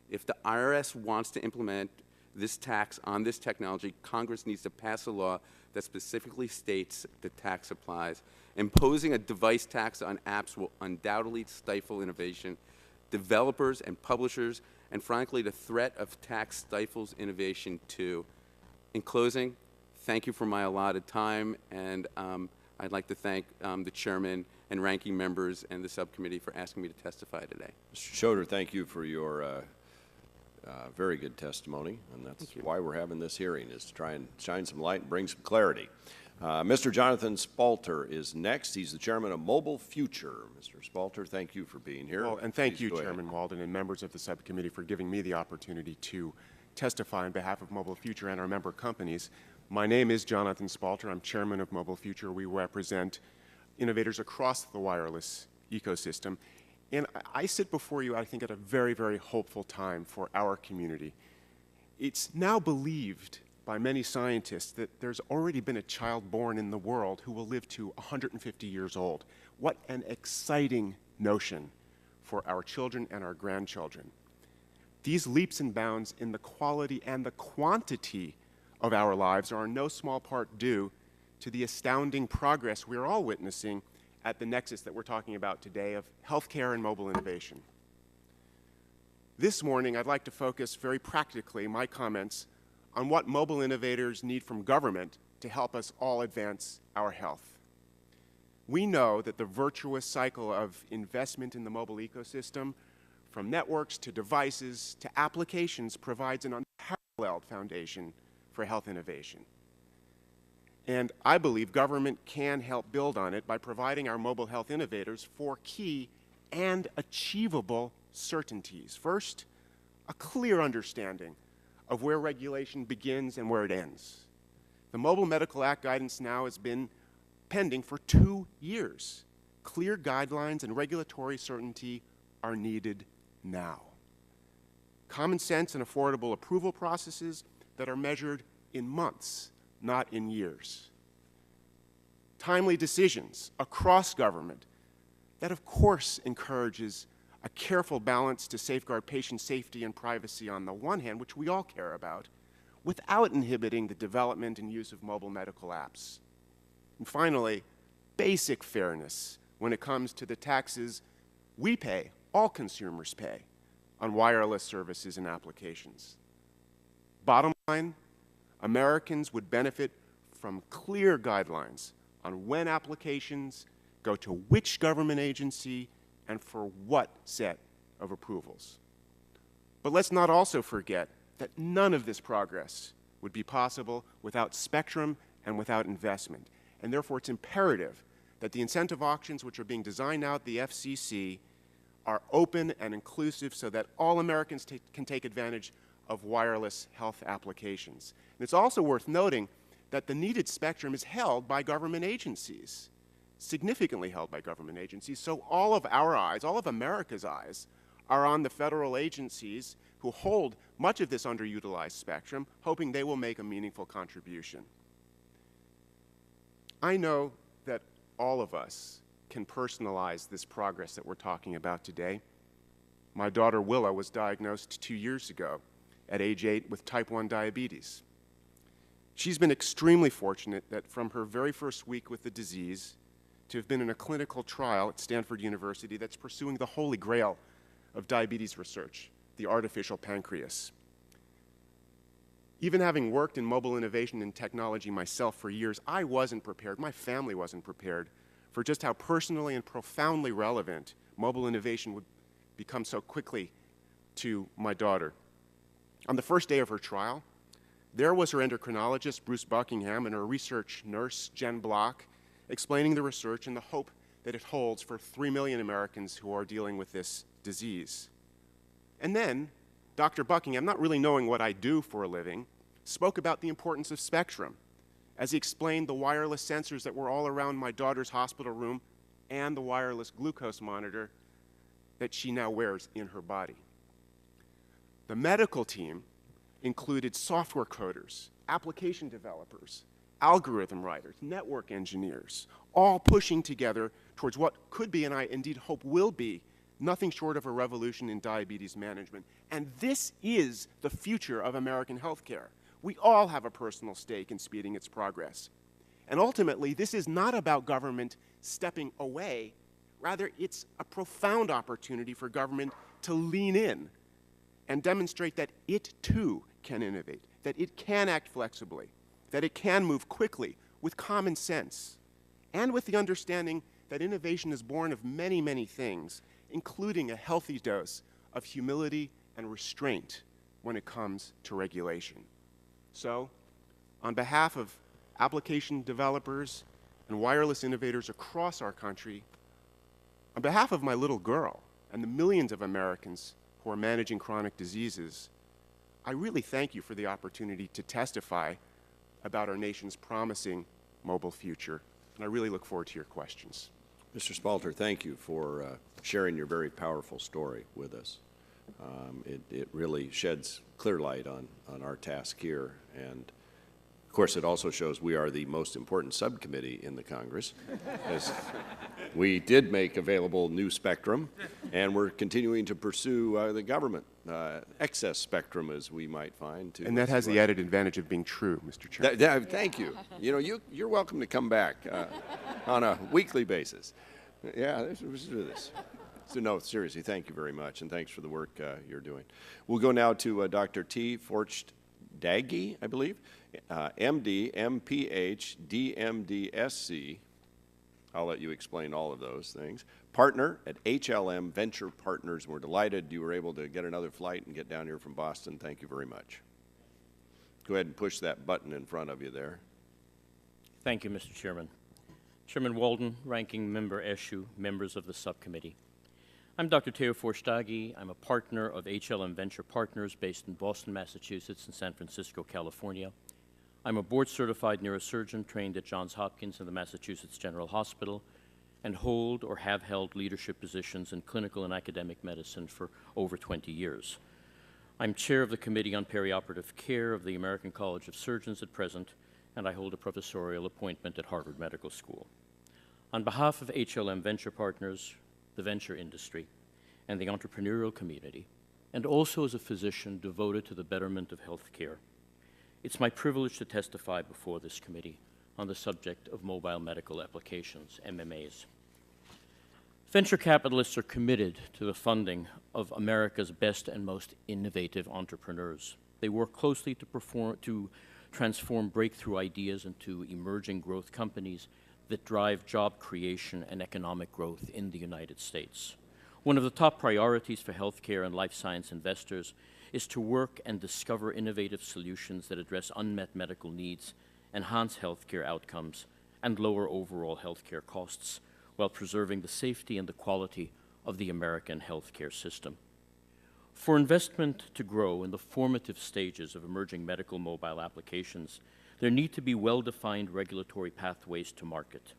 If the IRS wants to implement this tax on this technology, Congress needs to pass a law that specifically states the tax applies. Imposing a device tax on apps will undoubtedly stifle innovation. Developers and publishers, and frankly, the threat of tax stifles innovation too. In closing, thank you for my allotted time, and I'd like to thank the chairman and ranking members and the subcommittee for asking me to testify today. Mr. Schroeder, thank you for your very good testimony, and that's why we're having this hearing, is to try and shine some light and bring some clarity. Mr. Jonathan Spalter is next. He's the chairman of Mobile Future. Mr. Spalter, thank you for being here. Well, and thank Please you, go ahead. Chairman Walden, and members of the subcommittee for giving me the opportunity to testify on behalf of Mobile Future and our member companies. My name is Jonathan Spalter. I'm chairman of Mobile Future. We represent innovators across the wireless ecosystem. And I sit before you, I think, at a very, very hopeful time for our community. It's now believed by many scientists that there's already been a child born in the world who will live to 150 years old. What an exciting notion for our children and our grandchildren. These leaps and bounds in the quality and the quantity of our lives are in no small part due to the astounding progress we're all witnessing at the nexus that we're talking about today of healthcare and mobile innovation. This morning, I'd like to focus very practically my comments on what mobile innovators need from government to help us all advance our health. We know that the virtuous cycle of investment in the mobile ecosystem, from networks to devices to applications, provides an unparalleled foundation for health innovation. And I believe government can help build on it by providing our mobile health innovators four key and achievable certainties. First, a clear understanding of where regulation begins and where it ends. The Mobile Medical Act guidance now has been pending for 2 years. Clear guidelines and regulatory certainty are needed now. Common sense and affordable approval processes that are measured in months, not in years. Timely decisions across government that, of course, encourages a careful balance to safeguard patient safety and privacy on the one hand, which we all care about, without inhibiting the development and use of mobile medical apps. And finally, basic fairness when it comes to the taxes we pay, all consumers pay, on wireless services and applications. Bottom line, Americans would benefit from clear guidelines on when applications go to which government agency and for what set of approvals. But let's not also forget that none of this progress would be possible without spectrum and without investment. And therefore, it's imperative that the incentive auctions which are being designed now at the FCC are open and inclusive so that all Americans can take advantage of wireless health applications. And it's also worth noting that the needed spectrum is held by government agencies, significantly held by government agencies. So all of our eyes, all of America's eyes, are on the federal agencies who hold much of this underutilized spectrum, hoping they will make a meaningful contribution. I know that all of us can personalize this progress that we're talking about today. My daughter Willa was diagnosed 2 years ago at age 8 with type 1 diabetes. She's been extremely fortunate that from her very first week with the disease to have been in a clinical trial at Stanford University that's pursuing the holy grail of diabetes research, the artificial pancreas. Even having worked in mobile innovation and technology myself for years, I wasn't prepared, my family wasn't prepared for just how personally and profoundly relevant mobile innovation would become so quickly to my daughter. On the first day of her trial, there was her endocrinologist, Bruce Buckingham, and her research nurse, Jen Block, explaining the research and the hope that it holds for 3 million Americans who are dealing with this disease. And then, Dr. Buckingham, not really knowing what I do for a living, spoke about the importance of spectrum as he explained the wireless sensors that were all around my daughter's hospital room and the wireless glucose monitor that she now wears in her body. The medical team included software coders, application developers, algorithm writers, network engineers, all pushing together towards what could be, and I indeed hope will be, nothing short of a revolution in diabetes management. And this is the future of American healthcare. We all have a personal stake in speeding its progress. And ultimately, this is not about government stepping away. Rather, it's a profound opportunity for government to lean in and demonstrate that it too can innovate, that it can act flexibly, that it can move quickly with common sense, and with the understanding that innovation is born of many, many things, including a healthy dose of humility and restraint when it comes to regulation. So, on behalf of application developers and wireless innovators across our country, on behalf of my little girl and the millions of Americans who are managing chronic diseases, I really thank you for the opportunity to testify about our nation's promising mobile future, and I really look forward to your questions. Mr. Spalter, thank you for sharing your very powerful story with us. It really sheds clear light on our task here, and of course it also shows we are the most important subcommittee in the Congress, as we did make available new spectrum, and we're continuing to pursue the government excess spectrum, as we might find. And that has the added advantage of being true, Mr. Chairman. Thank you. You know, you're welcome to come back on a weekly basis. Yeah, let's do this. So no, seriously, thank you very much, and thanks for the work you're doing. We'll go now to Dr. T. Forchtdagge, I believe, MD, MPH, DMD, SC. I'll let you explain all of those things. Partner at HLM Venture Partners. We're delighted you were able to get another flight and get down here from Boston. Thank you very much. Go ahead and push that button in front of you there. Thank you, Mr. Chairman. Chairman Walden, Ranking Member Eshoo, members of the subcommittee. I'm Dr. Theo Forchtdagge. I'm a partner of HLM Venture Partners based in Boston, Massachusetts and San Francisco, California. I'm a board-certified neurosurgeon trained at Johns Hopkins and the Massachusetts General Hospital and hold or have held leadership positions in clinical and academic medicine for over 20 years. I'm chair of the Committee on Perioperative Care of the American College of Surgeons at present, and I hold a professorial appointment at Harvard Medical School. On behalf of HLM Venture Partners, the venture industry, and the entrepreneurial community, and also as a physician devoted to the betterment of health care. It's my privilege to testify before this committee on the subject of mobile medical applications, MMAs. Venture capitalists are committed to the funding of America's best and most innovative entrepreneurs. They work closely to transform breakthrough ideas into emerging growth companies that drive job creation and economic growth in the United States. One of the top priorities for healthcare and life science investors is to work and discover innovative solutions that address unmet medical needs, enhance healthcare outcomes, and lower overall healthcare costs, while preserving the safety and the quality of the American healthcare system. For investment to grow in the formative stages of emerging medical mobile applications, there need to be well-defined regulatory pathways to market.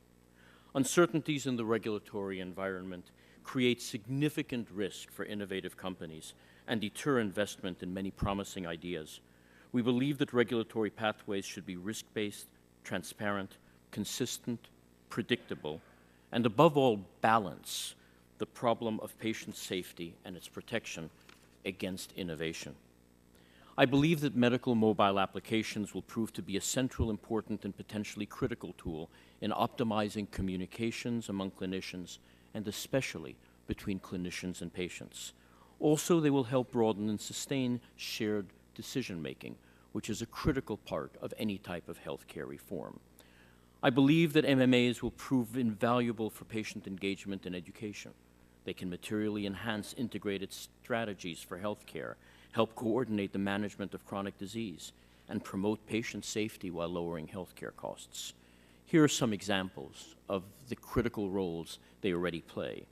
Uncertainties in the regulatory environment create significant risk for innovative companies and deter investment in many promising ideas. We believe that regulatory pathways should be risk-based, transparent, consistent, predictable, and above all, balance the problem of patient safety and its protection against innovation. I believe that medical mobile applications will prove to be a central, important, and potentially critical tool in optimizing communications among clinicians, and especially between clinicians and patients. Also, they will help broaden and sustain shared decision-making, which is a critical part of any type of healthcare reform. I believe that MMAs will prove invaluable for patient engagement and education. They can materially enhance integrated strategies for healthcare, help coordinate the management of chronic disease, and promote patient safety while lowering healthcare costs. Here are some examples of the critical roles they already play.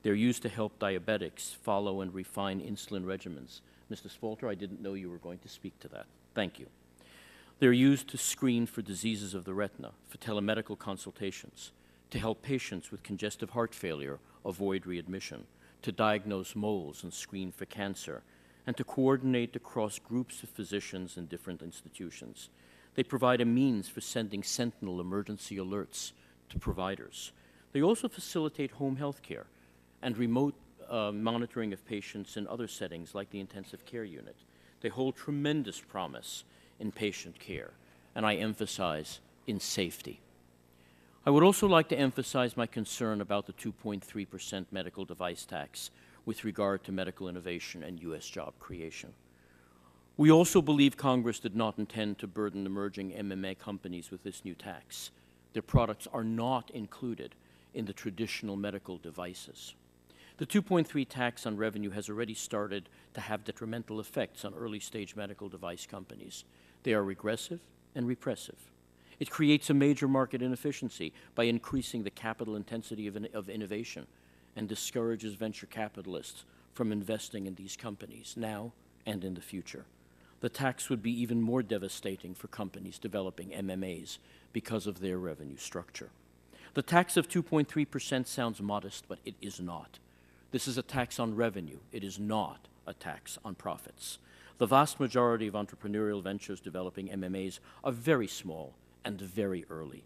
They're used to help diabetics follow and refine insulin regimens. Mr. Spalter, I didn't know you were going to speak to that. Thank you. They're used to screen for diseases of the retina, for telemedical consultations, to help patients with congestive heart failure avoid readmission, to diagnose moles and screen for cancer, and to coordinate across groups of physicians in different institutions. They provide a means for sending sentinel emergency alerts to providers. They also facilitate home health care and remote monitoring of patients in other settings like the intensive care unit. They hold tremendous promise in patient care, and I emphasize in safety. I would also like to emphasize my concern about the 2.3% medical device tax with regard to medical innovation and U.S. job creation. We also believe Congress did not intend to burden emerging MMA companies with this new tax. Their products are not included in the traditional medical devices. The 2.3 tax on revenue has already started to have detrimental effects on early-stage medical device companies. They are regressive and repressive. It creates a major market inefficiency by increasing the capital intensity of innovation and discourages venture capitalists from investing in these companies now and in the future. The tax would be even more devastating for companies developing MMAs because of their revenue structure. The tax of 2.3% sounds modest, but it is not. This is a tax on revenue. It is not a tax on profits. The vast majority of entrepreneurial ventures developing MMAs are very small and very early.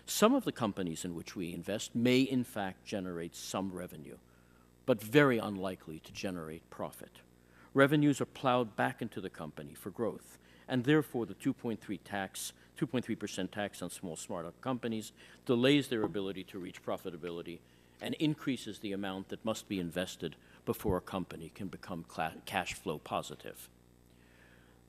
Some of the companies in which we invest may in fact generate some revenue, but very unlikely to generate profit. Revenues are plowed back into the company for growth, and therefore the 2.3% tax on small startup companies delays their ability to reach profitability and increases the amount that must be invested before a company can become cash flow positive.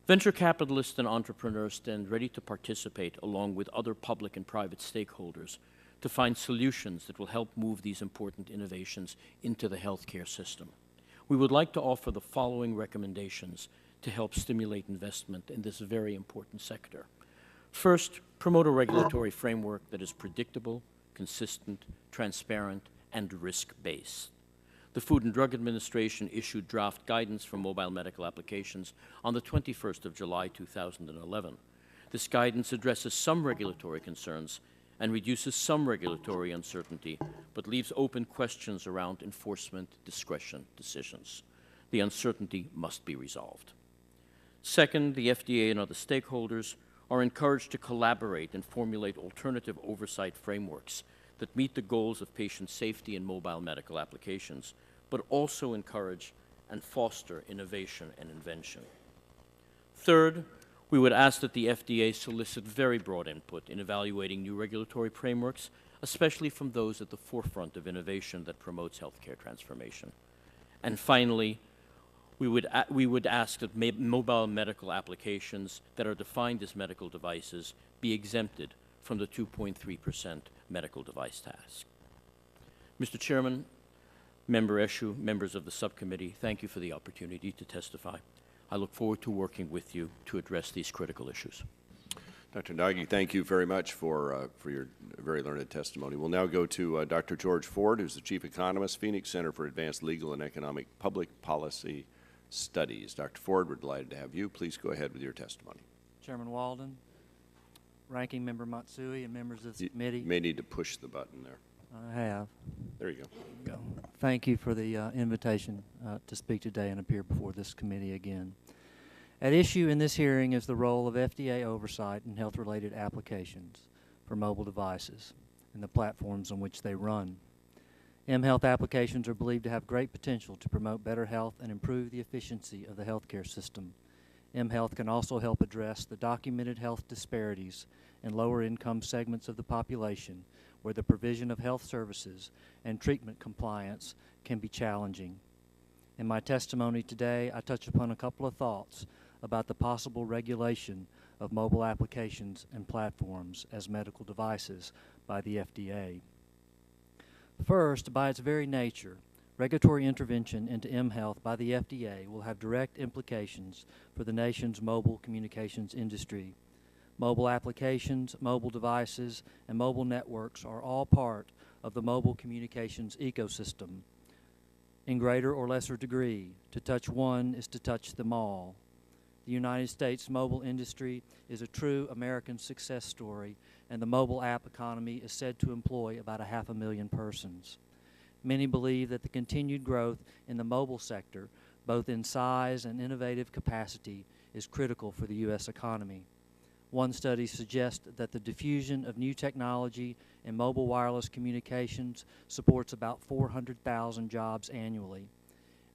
Venture capitalists and entrepreneurs stand ready to participate along with other public and private stakeholders to find solutions that will help move these important innovations into the healthcare system. We would like to offer the following recommendations to help stimulate investment in this very important sector. First, promote a regulatory framework that is predictable, consistent, transparent, and risk-based. The Food and Drug Administration issued draft guidance for mobile medical applications on the 21st of July, 2011. This guidance addresses some regulatory concerns and reduces some regulatory uncertainty, but leaves open questions around enforcement discretion decisions. The uncertainty must be resolved. Second, the FDA and other stakeholders are encouraged to collaborate and formulate alternative oversight frameworks that meet the goals of patient safety in mobile medical applications, but also encourage and foster innovation and invention. Third, we would ask that the FDA solicit very broad input in evaluating new regulatory frameworks, especially from those at the forefront of innovation that promotes healthcare transformation. And finally, we would ask that mobile medical applications that are defined as medical devices be exempted from the 2.3% medical device tax. Mr. Chairman, Member Eshoo, members of the subcommittee, thank you for the opportunity to testify. I look forward to working with you to address these critical issues. Dr. Nagy, thank you very much for your very learned testimony. We'll now go to Dr. George Ford, who's the Chief Economist, Phoenix Center for Advanced Legal and Economic Public Policy Studies. Dr. Ford, we're delighted to have you. Please go ahead with your testimony. Chairman Walden, Ranking Member Matsui, and members of the committee. You may need to push the button there. I have. There you go. Thank you for the invitation to speak today and appear before this committee again. At issue in this hearing is the role of FDA oversight in health-related applications for mobile devices and the platforms on which they run. mHealth applications are believed to have great potential to promote better health and improve the efficiency of the healthcare system. mHealth can also help address the documented health disparities in lower income segments of the population where the provision of health services and treatment compliance can be challenging. In my testimony today, I touch upon a couple of thoughts about the possible regulation of mobile applications and platforms as medical devices by the FDA. First, by its very nature, regulatory intervention into mHealth by the FDA will have direct implications for the nation's mobile communications industry. Mobile applications, mobile devices, and mobile networks are all part of the mobile communications ecosystem. In greater or lesser degree, to touch one is to touch them all. The United States mobile industry is a true American success story, and the mobile app economy is said to employ about 500,000 persons. Many believe that the continued growth in the mobile sector, both in size and innovative capacity, is critical for the U.S. economy. One study suggests that the diffusion of new technology in mobile wireless communications supports about 400,000 jobs annually,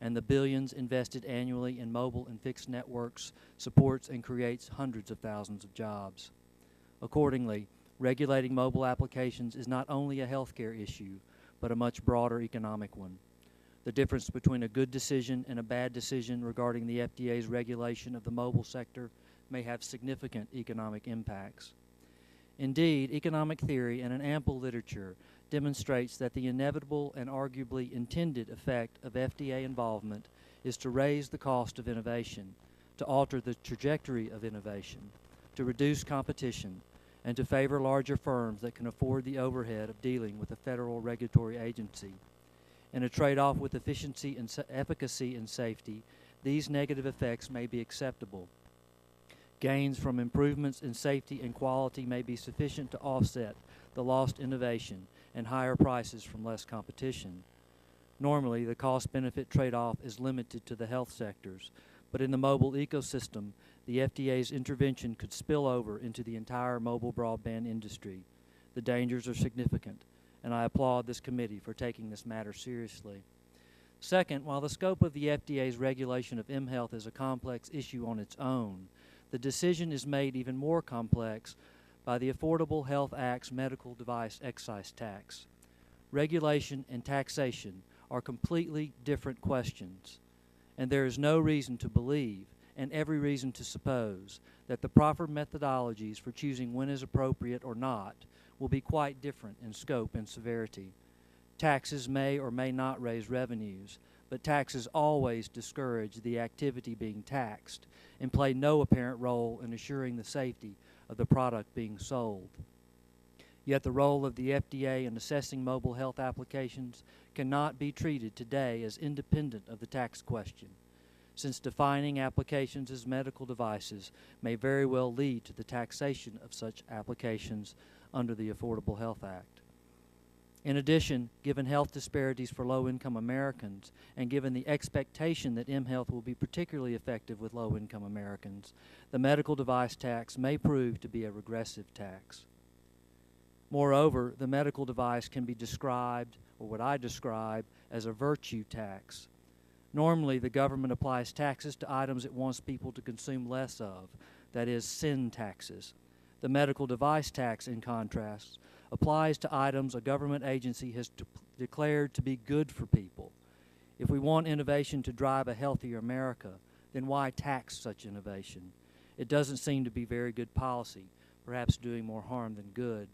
and the billions invested annually in mobile and fixed networks supports and creates hundreds of thousands of jobs. Accordingly, regulating mobile applications is not only a healthcare issue, but a much broader economic one. The difference between a good decision and a bad decision regarding the FDA's regulation of the mobile sector may have significant economic impacts. Indeed, economic theory and an ample literature demonstrates that the inevitable and arguably intended effect of FDA involvement is to raise the cost of innovation, to alter the trajectory of innovation, to reduce competition, and to favor larger firms that can afford the overhead of dealing with a federal regulatory agency. In a trade-off with efficiency and efficacy and safety, these negative effects may be acceptable. Gains from improvements in safety and quality may be sufficient to offset the lost innovation and higher prices from less competition. Normally, the cost-benefit trade-off is limited to the health sectors, but in the mobile ecosystem, the FDA's intervention could spill over into the entire mobile broadband industry. The dangers are significant, and I applaud this committee for taking this matter seriously. Second, while the scope of the FDA's regulation of mHealth is a complex issue on its own, the decision is made even more complex by the Affordable Health Act's medical device excise tax. Regulation and taxation are completely different questions, and there is no reason to believe and every reason to suppose that the proper methodologies for choosing when is appropriate or not will be quite different in scope and severity. Taxes may or may not raise revenues, but taxes always discourage the activity being taxed and play no apparent role in assuring the safety of the product being sold. Yet the role of the FDA in assessing mobile health applications cannot be treated today as independent of the tax question, since defining applications as medical devices may very well lead to the taxation of such applications under the Affordable Health Act. In addition, given health disparities for low-income Americans and given the expectation that mHealth will be particularly effective with low-income Americans, the medical device tax may prove to be a regressive tax. Moreover, the medical device can be described, or what I describe, as a virtue tax. Normally, the government applies taxes to items it wants people to consume less of, that is, sin taxes. The medical device tax, in contrast, applies to items a government agency has declared to be good for people. If we want innovation to drive a healthier America, then why tax such innovation? It doesn't seem to be very good policy, perhaps doing more harm than good.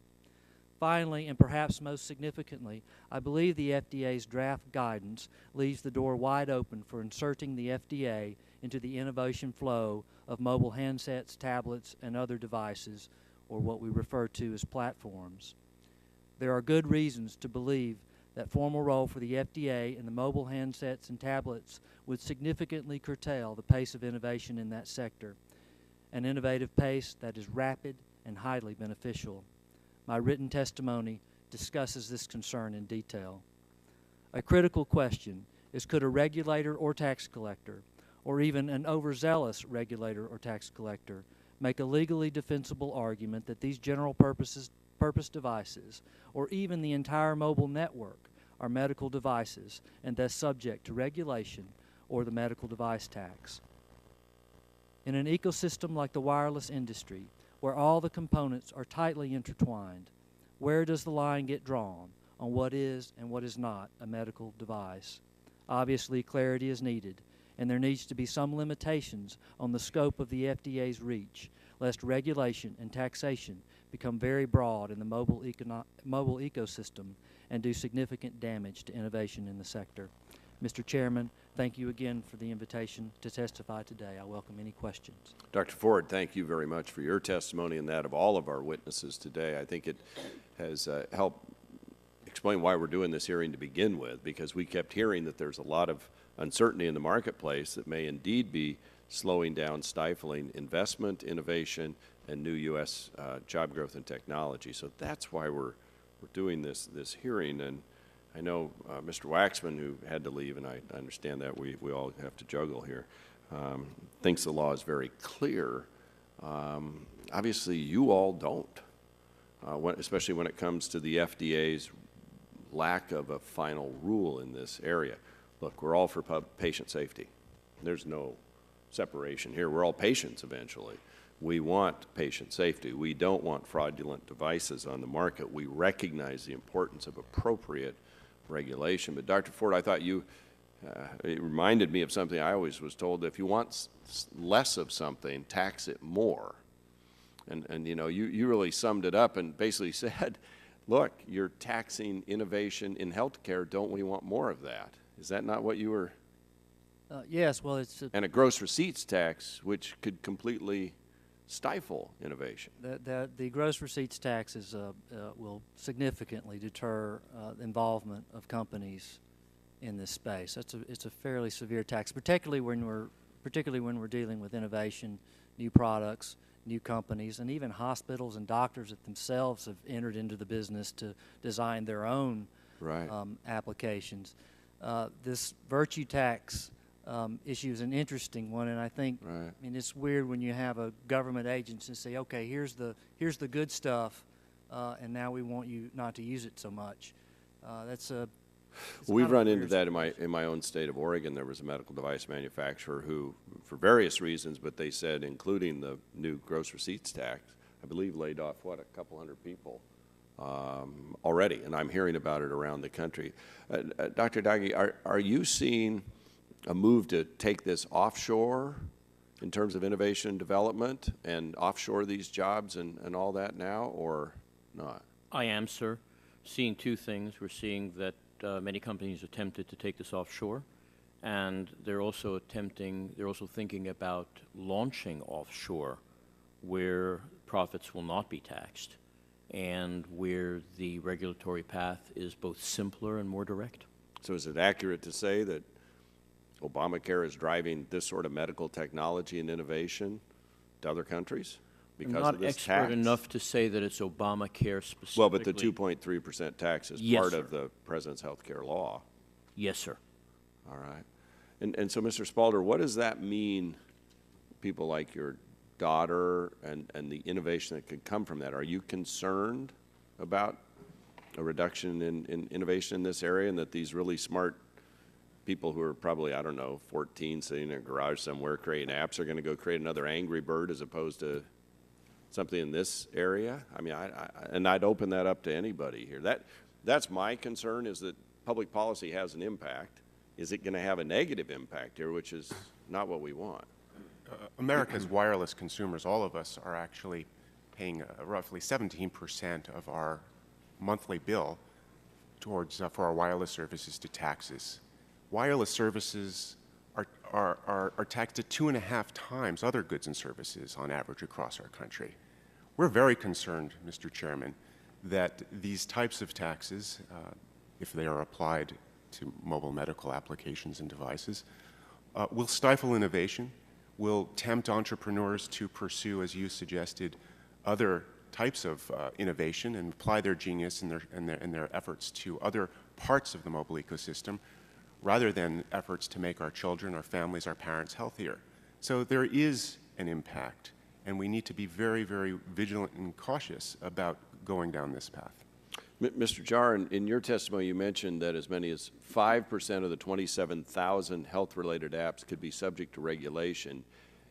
Finally, and perhaps most significantly, I believe the FDA's draft guidance leaves the door wide open for inserting the FDA into the innovation flow of mobile handsets, tablets, and other devices, or what we refer to as platforms. There are good reasons to believe that formal role for the FDA in the mobile handsets and tablets would significantly curtail the pace of innovation in that sector, an innovative pace that is rapid and highly beneficial. My written testimony discusses this concern in detail. A critical question is, could a regulator or tax collector, or even an overzealous regulator or tax collector, make a legally defensible argument that these general purpose devices, or even the entire mobile network, are medical devices and thus subject to regulation or the medical device tax? In an ecosystem like the wireless industry, where all the components are tightly intertwined, where does the line get drawn on what is and what is not a medical device? Obviously, clarity is needed, and there needs to be some limitations on the scope of the FDA's reach, lest regulation and taxation become very broad in the mobile ecosystem and do significant damage to innovation in the sector. Mr. Chairman, thank you again for the invitation to testify today. I welcome any questions. Dr. Ford, thank you very much for your testimony and that of all of our witnesses today. I think it has helped explain why we're doing this hearing to begin with, because we kept hearing that there's a lot of uncertainty in the marketplace that may indeed be slowing down, stifling investment, innovation, and new U.S. Job growth and technology. So that's why we're doing this hearing. And I know Mr. Waxman, who had to leave, and I understand that we all have to juggle here, thinks the law is very clear. Obviously, you all don't, especially when it comes to the FDA's lack of a final rule in this area. Look, we're all for patient safety. There's no separation here. We're all patients eventually. We want patient safety. We don't want fraudulent devices on the market. We recognize the importance of appropriate regulation. But Dr. Ford, I thought it reminded me of something I always was told: if you want less of something, tax it more. And you know, you really summed it up and basically said, look, you're taxing innovation in healthcare. Don't we want more of that? Is that not what you were? Yes, well, it's and a gross receipts tax, which could completely stifle innovation. The gross receipts tax will significantly deter involvement of companies in this space. It's a fairly severe tax, particularly when we're dealing with innovation, new products, new companies, and even hospitals and doctors that themselves have entered into the business to design their own applications. This virtue tax issue is an interesting one, and I think I mean, it's weird when you have a government agency say, okay, here's the good stuff, and now we want you not to use it so much. We've run into that in my own state of Oregon. There was a medical device manufacturer who, for various reasons, but they said, including the new gross receipts tax, I believe laid off, what, a couple hundred people already, and I'm hearing about it around the country. Dr. Daghi, are you seeing a move to take this offshore in terms of innovation and development and offshore these jobs and all that now, or not? I am, sir. Seeing two things. We're seeing that many companies attempted to take this offshore, and they're also thinking about launching offshore where profits will not be taxed and where the regulatory path is both simpler and more direct. So is it accurate to say that Obamacare is driving this sort of medical technology and innovation to other countries because of this tax? I'm not expert enough to say that it's Obamacare specifically. Well, but the 2.3% tax is part of the President's health care law. Yes, sir. All right. And so, Mr. Spalter, what does that mean, people like your daughter and the innovation that could come from that? Are you concerned about a reduction in innovation in this area, and that these really smart people who are probably, I don't know, 14, sitting in a garage somewhere creating apps are going to go create another Angry Bird as opposed to something in this area? I mean, and I'd open that up to anybody here. That's my concern, is that public policy has an impact. Is it going to have a negative impact here, which is not what we want? America's wireless consumers, all of us, are actually paying roughly 17% of our monthly bill towards for our wireless services to taxes. Wireless services are taxed at 2.5 times other goods and services on average across our country. We're very concerned, Mr. Chairman, that these types of taxes, if they are applied to mobile medical applications and devices, will stifle innovation, will tempt entrepreneurs to pursue, as you suggested, other types of innovation and apply their genius and their efforts to other parts of the mobile ecosystem, rather than efforts to make our children, our families, our parents healthier. So there is an impact, and we need to be very, very vigilant and cautious about going down this path. Mr. Jarr, in your testimony, you mentioned that as many as 5% of the 27,000 health-related apps could be subject to regulation.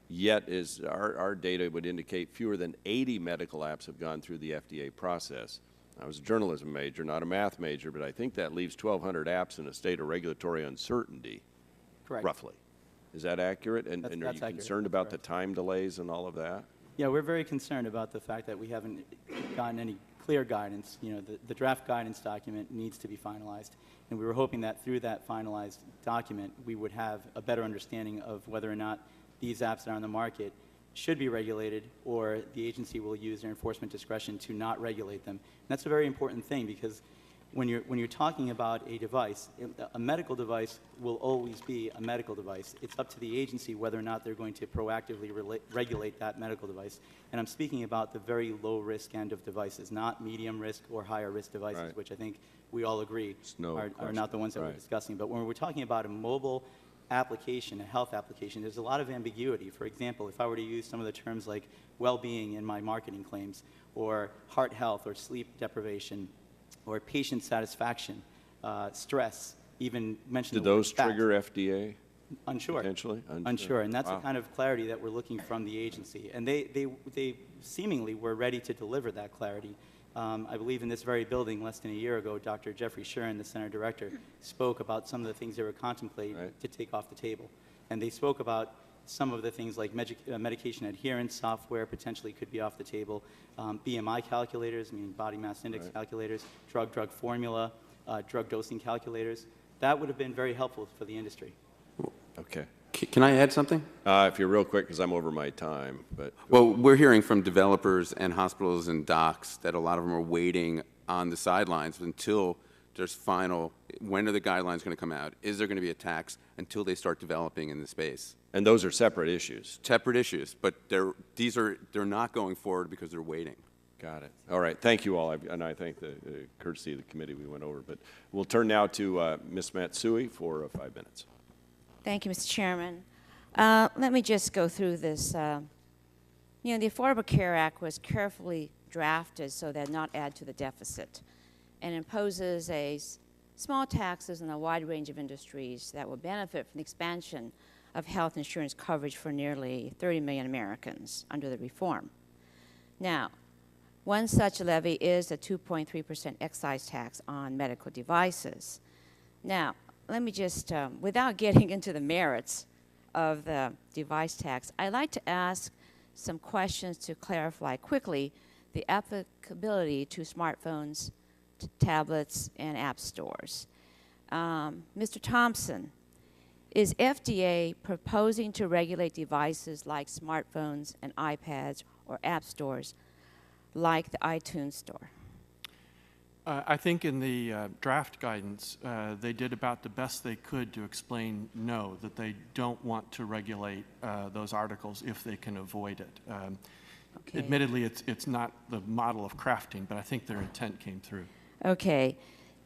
Yet, our data would indicate fewer than 80 medical apps have gone through the FDA process. I was a journalism major, not a math major, but I think that leaves 1,200 apps in a state of regulatory uncertainty. Correct. Roughly. Is that accurate? And are you accurate. concerned about the time delays and all of that? Yeah, we're very concerned about the fact that we haven't gotten any clear guidance. You know, the draft guidance document needs to be finalized, and we were hoping that through that finalized document, we would have a better understanding of whether or not these apps that are on the market should be regulated, or the agency will use their enforcement discretion to not regulate them. And that's a very important thing, because when you're talking about a device, a medical device will always be a medical device. It's up to the agency whether or not they're going to proactively regulate that medical device. And I'm speaking about the very low risk end of devices, not medium risk or higher risk devices, Right. which I think we all agree are question. not the ones that we're discussing. But when we're talking about a mobile application, a health application, there's a lot of ambiguity. For example, if I were to use some of the terms like well-being in my marketing claims, or heart health, or sleep deprivation, or patient satisfaction, stress, even mention Did the word those fat. trigger FDA? Unsure. Potentially? Unsure, and that's Wow. the kind of clarity that we're looking from the agency. And they seemingly were ready to deliver that clarity. I believe in this very building, less than a year ago, Dr. Jeffrey Shuren, the center director, spoke about some of the things they were contemplating to take off the table. And they spoke about some of the things like medication adherence software potentially could be off the table, BMI calculators, meaning body mass index calculators, drug formula, drug dosing calculators. That would have been very helpful for the industry. Okay. Can I add something? If you're real quick, because I'm over my time. But Well, we're hearing from developers and hospitals and docs that a lot of them are waiting on the sidelines until there's final, when are the guidelines going to come out? Is there going to be a tax, until they start developing in the space? And those are separate issues. Separate issues, but they're not going forward because they're waiting. Got it. All right. Thank you all. And I thank the courtesy of the committee we went over. But we'll turn now to Ms. Matsui for 5 minutes. Thank you, Mr. Chairman. Let me just go through this. You know, the Affordable Care Act was carefully drafted so that not add to the deficit, and imposes small taxes on a wide range of industries that will benefit from the expansion of health insurance coverage for nearly 30 million Americans under the reform. Now, one such levy is a 2.3% excise tax on medical devices. Now, let me just, without getting into the merits of the device tax, I'd like to ask some questions to clarify quickly the applicability to smartphones, tablets, and app stores. Mr. Thompson, is FDA proposing to regulate devices like smartphones and iPads or app stores like the iTunes Store? I think in the draft guidance, they did about the best they could to explain no, that they don't want to regulate those articles if they can avoid it. Okay. Admittedly, it's not the model of crafting, but I think their intent came through. Okay.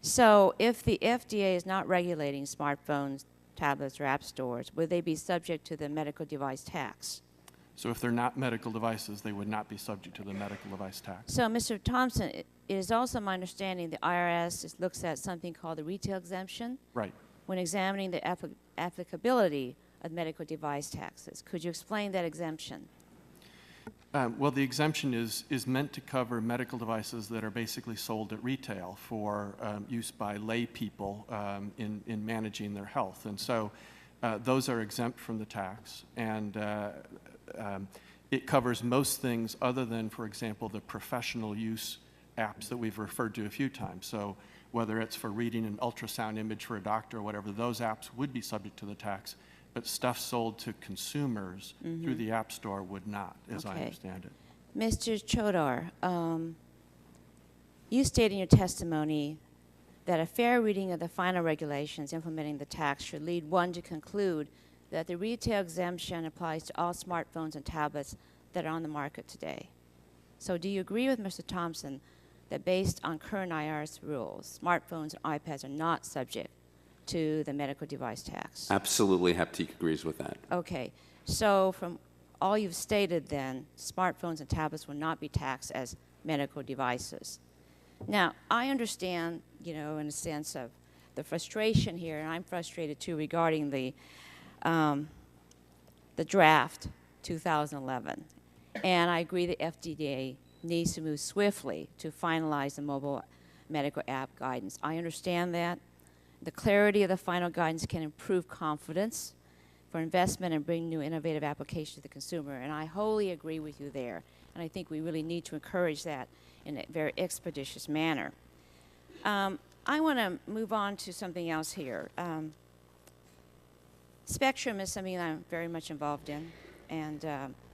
So if the FDA is not regulating smartphones, tablets, or app stores, would they be subject to the medical device tax? So if they're not medical devices, they would not be subject to the medical device tax. So, Mr. Thompson, it is also my understanding the IRS looks at something called the retail exemption Right. when examining the applicability of medical device taxes. Could you explain that exemption? Well, the exemption is meant to cover medical devices that are basically sold at retail for use by lay people in managing their health. And so those are exempt from the tax. And it covers most things other than, for example, the professional use apps that we've referred to a few times. So whether it's for reading an ultrasound image for a doctor or whatever, those apps would be subject to the tax. But stuff sold to consumers through the App Store would not, as I understand it. Mr. Chodar, you stated in your testimony that a fair reading of the final regulations implementing the tax should lead one to conclude that the retail exemption applies to all smartphones and tablets that are on the market today. So do you agree with Mr. Thompson that based on current IRS rules, smartphones and iPads are not subject to the medical device tax? Absolutely, Heptique agrees with that. Okay, so from all you've stated then, smartphones and tablets will not be taxed as medical devices. Now, I understand, you know, in a sense of the frustration here, and I'm frustrated too regarding the draft 2011. And I agree the FDA needs to move swiftly to finalize the mobile medical app guidance. I understand that. The clarity of the final guidance can improve confidence for investment and bring new innovative applications to the consumer. And I wholly agree with you there. And I think we really need to encourage that in a very expeditious manner. I want to move on to something else here. Spectrum is something that I'm very much involved in. And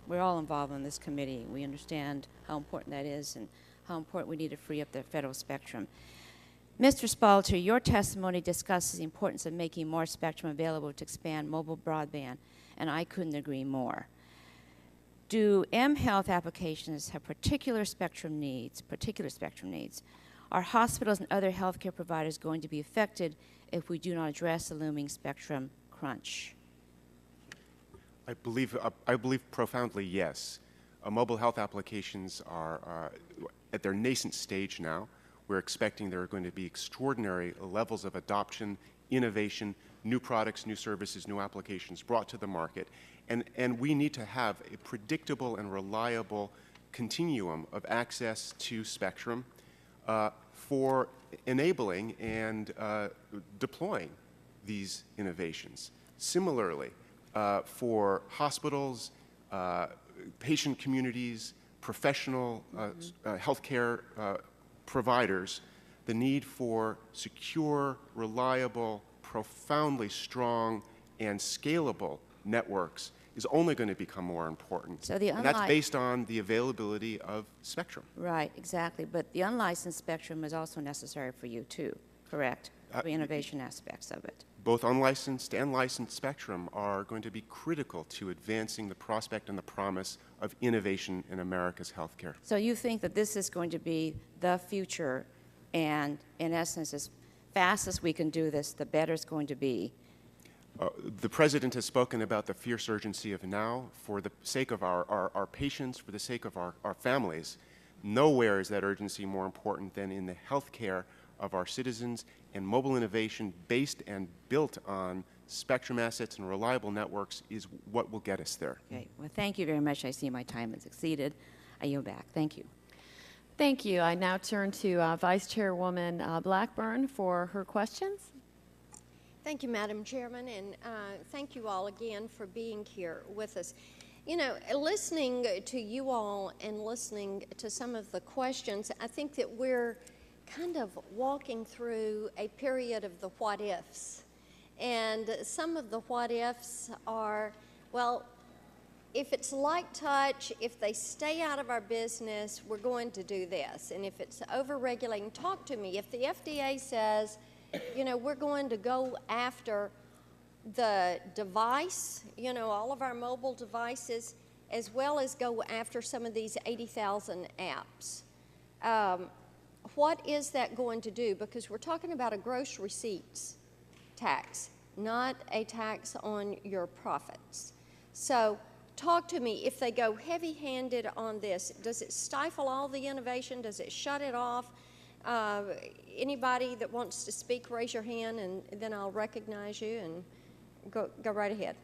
we're all involved in this committee. We understand how important that is and how important we need to free up the federal spectrum. Mr. Spalter, your testimony discusses the importance of making more spectrum available to expand mobile broadband, and I couldn't agree more. Do mHealth applications have particular spectrum needs? Are hospitals and other healthcare providers going to be affected if we do not address the looming spectrum crunch? I believe profoundly yes. Mobile health applications are at their nascent stage now. We're expecting there are going to be extraordinary levels of adoption, innovation, new products, new services, new applications brought to the market. And we need to have a predictable and reliable continuum of access to spectrum for enabling and deploying these innovations. Similarly, for hospitals, patient communities, professional healthcare providers, the need for secure, reliable, profoundly strong, and scalable networks is only going to become more important. So and that's based on the availability of spectrum. Right, exactly. But the unlicensed spectrum is also necessary for you too, correct? For the innovation aspects of it. Both unlicensed and licensed spectrum are going to be critical to advancing the prospect and the promise of innovation in America's healthcare. So you think that this is going to be the future, and in essence, as fast as we can do this, the better it's going to be? The President has spoken about the fierce urgency of now. For the sake of our patients, for the sake of our families, nowhere is that urgency more important than in the health care of our citizens, and mobile innovation based and built on spectrum assets and reliable networks is what will get us there. Okay. Well, thank you very much. I see my time has exceeded. I yield back. Thank you. Thank you. I now turn to Vice Chairwoman Blackburn for her questions. Thank you, Madam Chairman, and thank you all again for being here with us. You know, listening to you all and listening to some of the questions, I think that we're kind of walking through a period of the what ifs. And some of the what ifs are, well, if it's light touch, if they stay out of our business, we're going to do this. And if it's over-regulating, talk to me. If the FDA says, you know, we're going to go after the device, you know, all of our mobile devices, as well as go after some of these 80,000 apps. What is that going to do? Because we're talking about a gross receipts tax, not a tax on your profits. So talk to me, if they go heavy-handed on this, does it stifle all the innovation? Does it shut it off? Anybody that wants to speak, raise your hand, and then I'll recognize you, and go right ahead.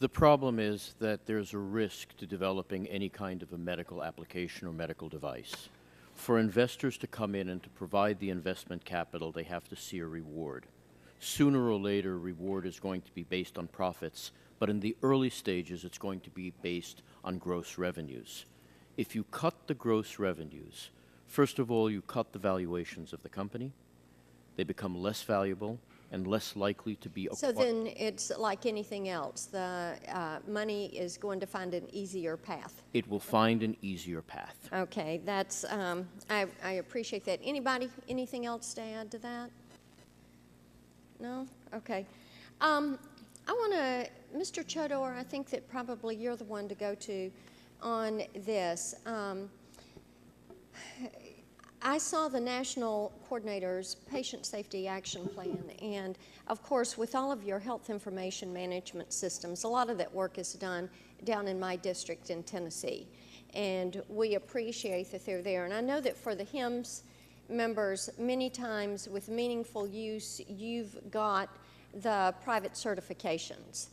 The problem is that there's a risk to developing any kind of a medical application or medical device. For investors to come in and to provide the investment capital, they have to see a reward. Sooner or later, reward is going to be based on profits, but in the early stages, it's going to be based on gross revenues. If you cut the gross revenues, first of all, you cut the valuations of the company. They become less valuable and less likely to be acquired. So then it's like anything else. The money is going to find an easier path. It will find an easier path. Okay, that's, I appreciate that. Anybody, anything else to add to that? No? Okay. I want to, Mr. Chodor, I think that probably you're the one to go to on this. I saw the National Coordinator's Patient Safety Action Plan, and of course, with all of your health information management systems, a lot of that work is done down in my district in Tennessee, and we appreciate that they're there. And I know that for the HIMSS members, many times with meaningful use, you've got the private certifications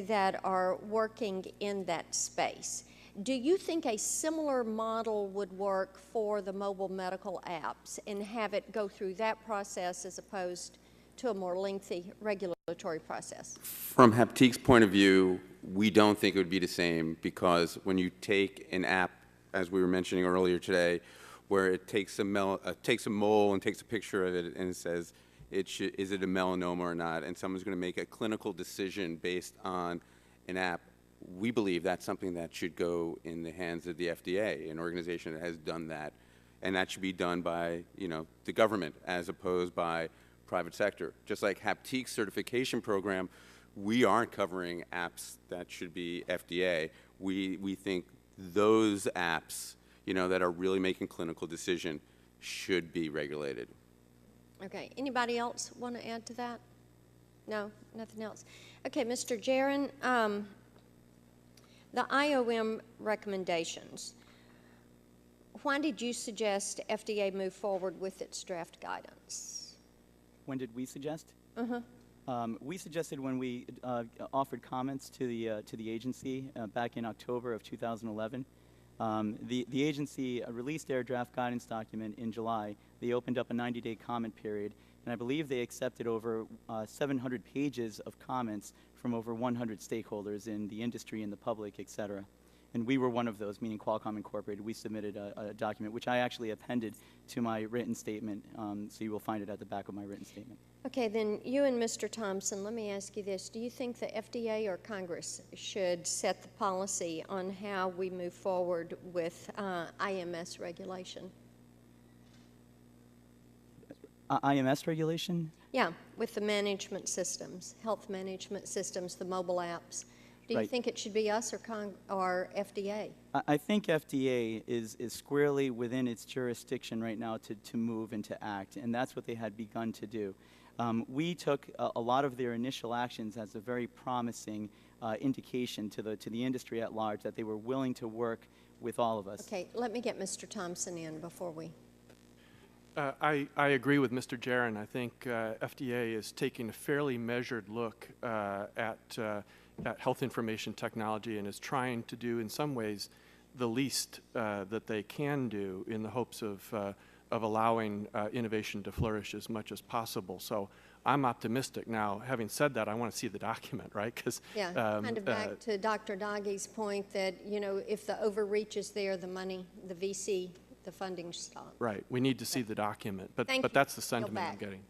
that are working in that space. Do you think a similar model would work for the mobile medical apps and have it go through that process as opposed to a more lengthy regulatory process? From Haptique's point of view, we don't think it would be the same, because when you take an app, as we were mentioning earlier today, where it takes a mole and takes a picture of it and it says, is it a melanoma or not, and someone's going to make a clinical decision based on an app, we believe that's something that should go in the hands of the FDA, an organization that has done that, and that should be done by, the government as opposed by private sector. Just like Haptique's certification program, we aren't covering apps that should be FDA. We think those apps, that are really making clinical decision should be regulated. Okay, anybody else want to add to that? No, nothing else. Okay, Mr. Jaron, the IOM recommendations, why did you suggest FDA move forward with its draft guidance? When did we suggest? We suggested when we offered comments to the agency back in October of 2011. The agency released their draft guidance document in July. They opened up a 90-day comment period, and I believe they accepted over 700 pages of comments from over 100 stakeholders in the industry and the public, et cetera. And we were one of those, meaning Qualcomm Incorporated. We submitted a document, which I actually appended to my written statement, so you will find it at the back of my written statement. Okay, then you and Mr. Thompson, let me ask you this. Do you think the FDA or Congress should set the policy on how we move forward with IMS regulation? IMS regulation? Yeah, with the management systems, health management systems, the mobile apps. Do you think it should be us or FDA? I think FDA is squarely within its jurisdiction right now to move and to act, and that's what they had begun to do. We took a lot of their initial actions as a very promising indication to the industry at large that they were willing to work with all of us. Okay, let me get Mr. Thompson in before we... I agree with Mr. Jaron. I think FDA is taking a fairly measured look at health information technology and is trying to do, in some ways, the least that they can do in the hopes of allowing innovation to flourish as much as possible. So I'm optimistic. Now, having said that, I want to see the document, right? Yeah, kind of back to Dr. Doggy's point that, if the overreach is there, the money, the VC, the funding stops. Right. We need to see the document, but Thank that's you. the sentiment Go I'm back. getting.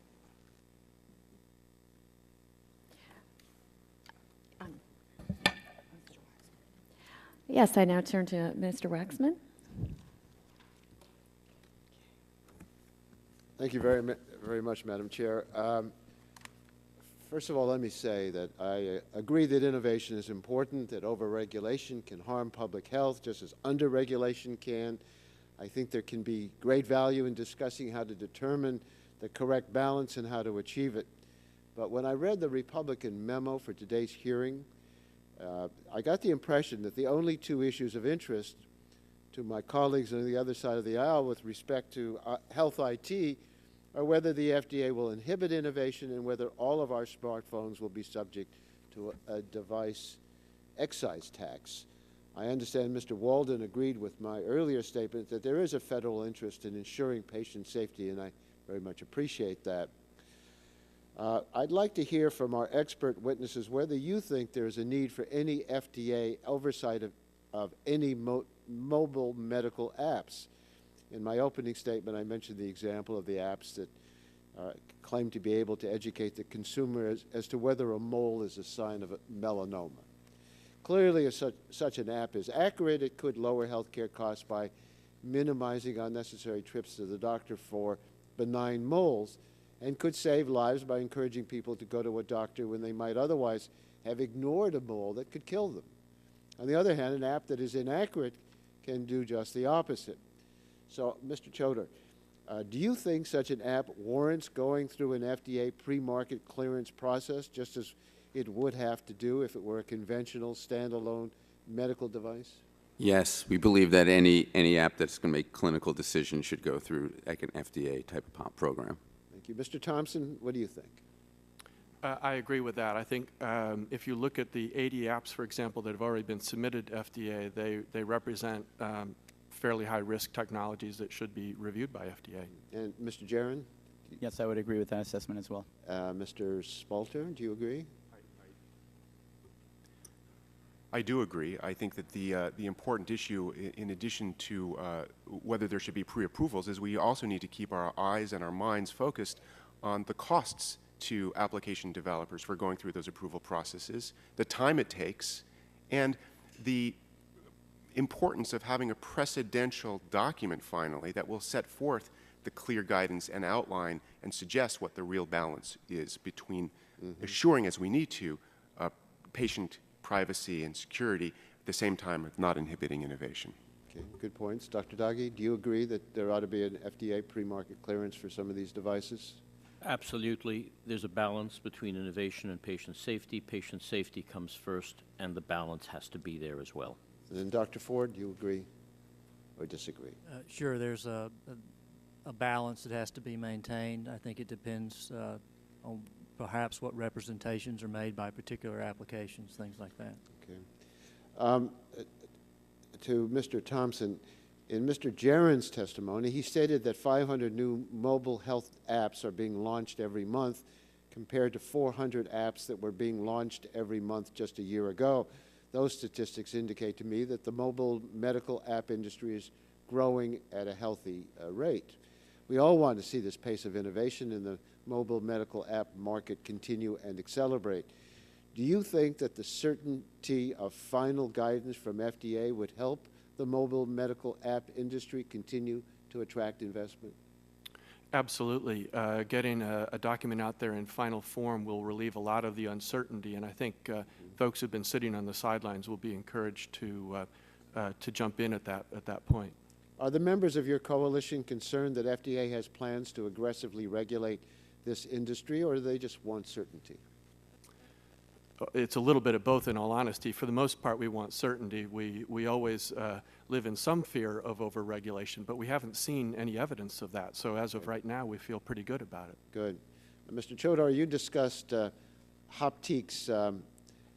Yes, I now turn to Mr. Waxman. Thank you very much, Madam Chair. First of all, let me say that I agree that innovation is important, that overregulation can harm public health just as underregulation can. I think there can be great value in discussing how to determine the correct balance and how to achieve it. But when I read the Republican memo for today's hearing, I got the impression that the only two issues of interest to my colleagues on the other side of the aisle with respect to health IT are whether the FDA will inhibit innovation and whether all of our smartphones will be subject to a device excise tax. I understand Mr. Walden agreed with my earlier statement that there is a federal interest in ensuring patient safety, and I very much appreciate that. I'd like to hear from our expert witnesses whether you think there is a need for any FDA oversight of any mobile medical apps. In my opening statement, I mentioned the example of the apps that claim to be able to educate the consumer as to whether a mole is a sign of a melanoma. Clearly, if such an app is accurate, it could lower healthcare costs by minimizing unnecessary trips to the doctor for benign moles, and could save lives by encouraging people to go to a doctor when they might otherwise have ignored a mole that could kill them. On the other hand, an app that is inaccurate can do just the opposite. So, Mr. Choder, do you think such an app warrants going through an FDA pre-market clearance process, just as it would have to do if it were a conventional standalone medical device? Yes, we believe that any app that's going to make clinical decisions should go through like an FDA type of program. Thank you. Mr. Thompson, what do you think? I agree with that. I think if you look at the 80 apps, for example, that have already been submitted to FDA, they represent fairly high-risk technologies that should be reviewed by FDA. And Mr. Jaron? Yes, I would agree with that assessment as well. Mr. Spalter, do you agree? I do agree. I think that the important issue, in addition to whether there should be pre-approvals, is we also need to keep our eyes and our minds focused on the costs to application developers for going through those approval processes, the time it takes, and the importance of having a precedential document finally that will set forth the clear guidance and outline and suggest what the real balance is between assuring, as we need to, patient privacy and security at the same time of not inhibiting innovation. Okay, good points. Dr. Daghi, do you agree that there ought to be an FDA pre-market clearance for some of these devices? Absolutely. There's a balance between innovation and patient safety. Patient safety comes first, and the balance has to be there as well. And then Dr. Ford, do you agree or disagree? Sure, there's a balance that has to be maintained. I think it depends on perhaps what representations are made by particular applications, things like that. Okay. To Mr. Thompson, in Mr. Jaron's testimony, he stated that 500 new mobile health apps are being launched every month compared to 400 apps that were being launched every month just a year ago. Those statistics indicate to me that the mobile medical app industry is growing at a healthy rate. We all want to see this pace of innovation in the mobile medical app market continue and accelerate. Do you think that the certainty of final guidance from FDA would help the mobile medical app industry continue to attract investment? Absolutely. Getting a document out there in final form will relieve a lot of the uncertainty, and I think folks who've been sitting on the sidelines will be encouraged to jump in at that point. Are the members of your coalition concerned that FDA has plans to aggressively regulate this industry, or do they just want certainty? It's a little bit of both, in all honesty. For the most part, we want certainty. We always live in some fear of overregulation, but we haven't seen any evidence of that. So as of right now, we feel pretty good about it. Good. Mr. Chodar, you discussed HOPTIQ's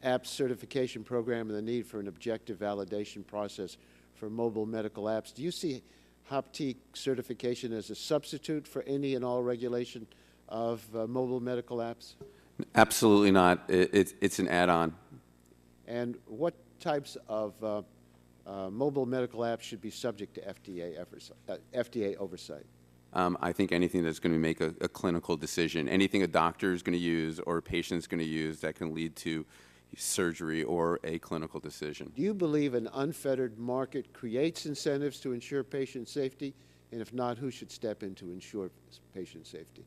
app certification program and the need for an objective validation process for mobile medical apps. Do you see HOPTIQ certification as a substitute for any and all regulation of mobile medical apps? Absolutely not. It's an add-on. And what types of mobile medical apps should be subject to FDA oversight? I think anything that's going to make a clinical decision, anything a doctor is going to use or a patient is going to use that can lead to surgery or a clinical decision. Do you believe an unfettered market creates incentives to ensure patient safety? And if not, who should step in to ensure patient safety?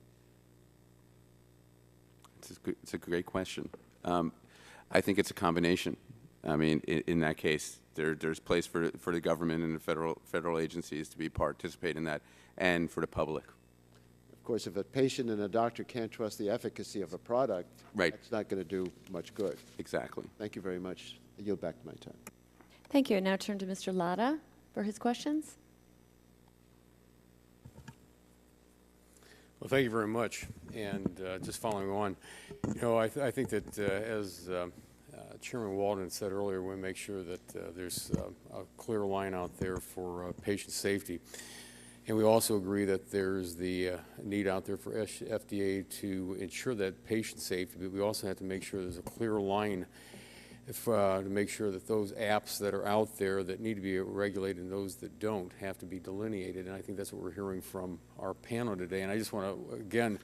It's a great question. I think it's a combination. I mean, in that case, there's place for the government and the federal agencies to participate in that, and for the public. Of course, if a patient and a doctor can't trust the efficacy of a product, Right. it's not going to do much good. Exactly. Thank you very much. I yield back to my time. Thank you. I now turn to Mr. Latta for his questions. Well, thank you very much. And just following on, you know, I think that as Chairman Walden said earlier, we make sure that there's a clear line out there for patient safety. And we also agree that there's the need out there for FDA to ensure that patient safety, but we also have to make sure there's a clear line to make sure that those apps that are out there that need to be regulated and those that don't have to be delineated. And I think that's what we're hearing from our panel today. And I just want to, again,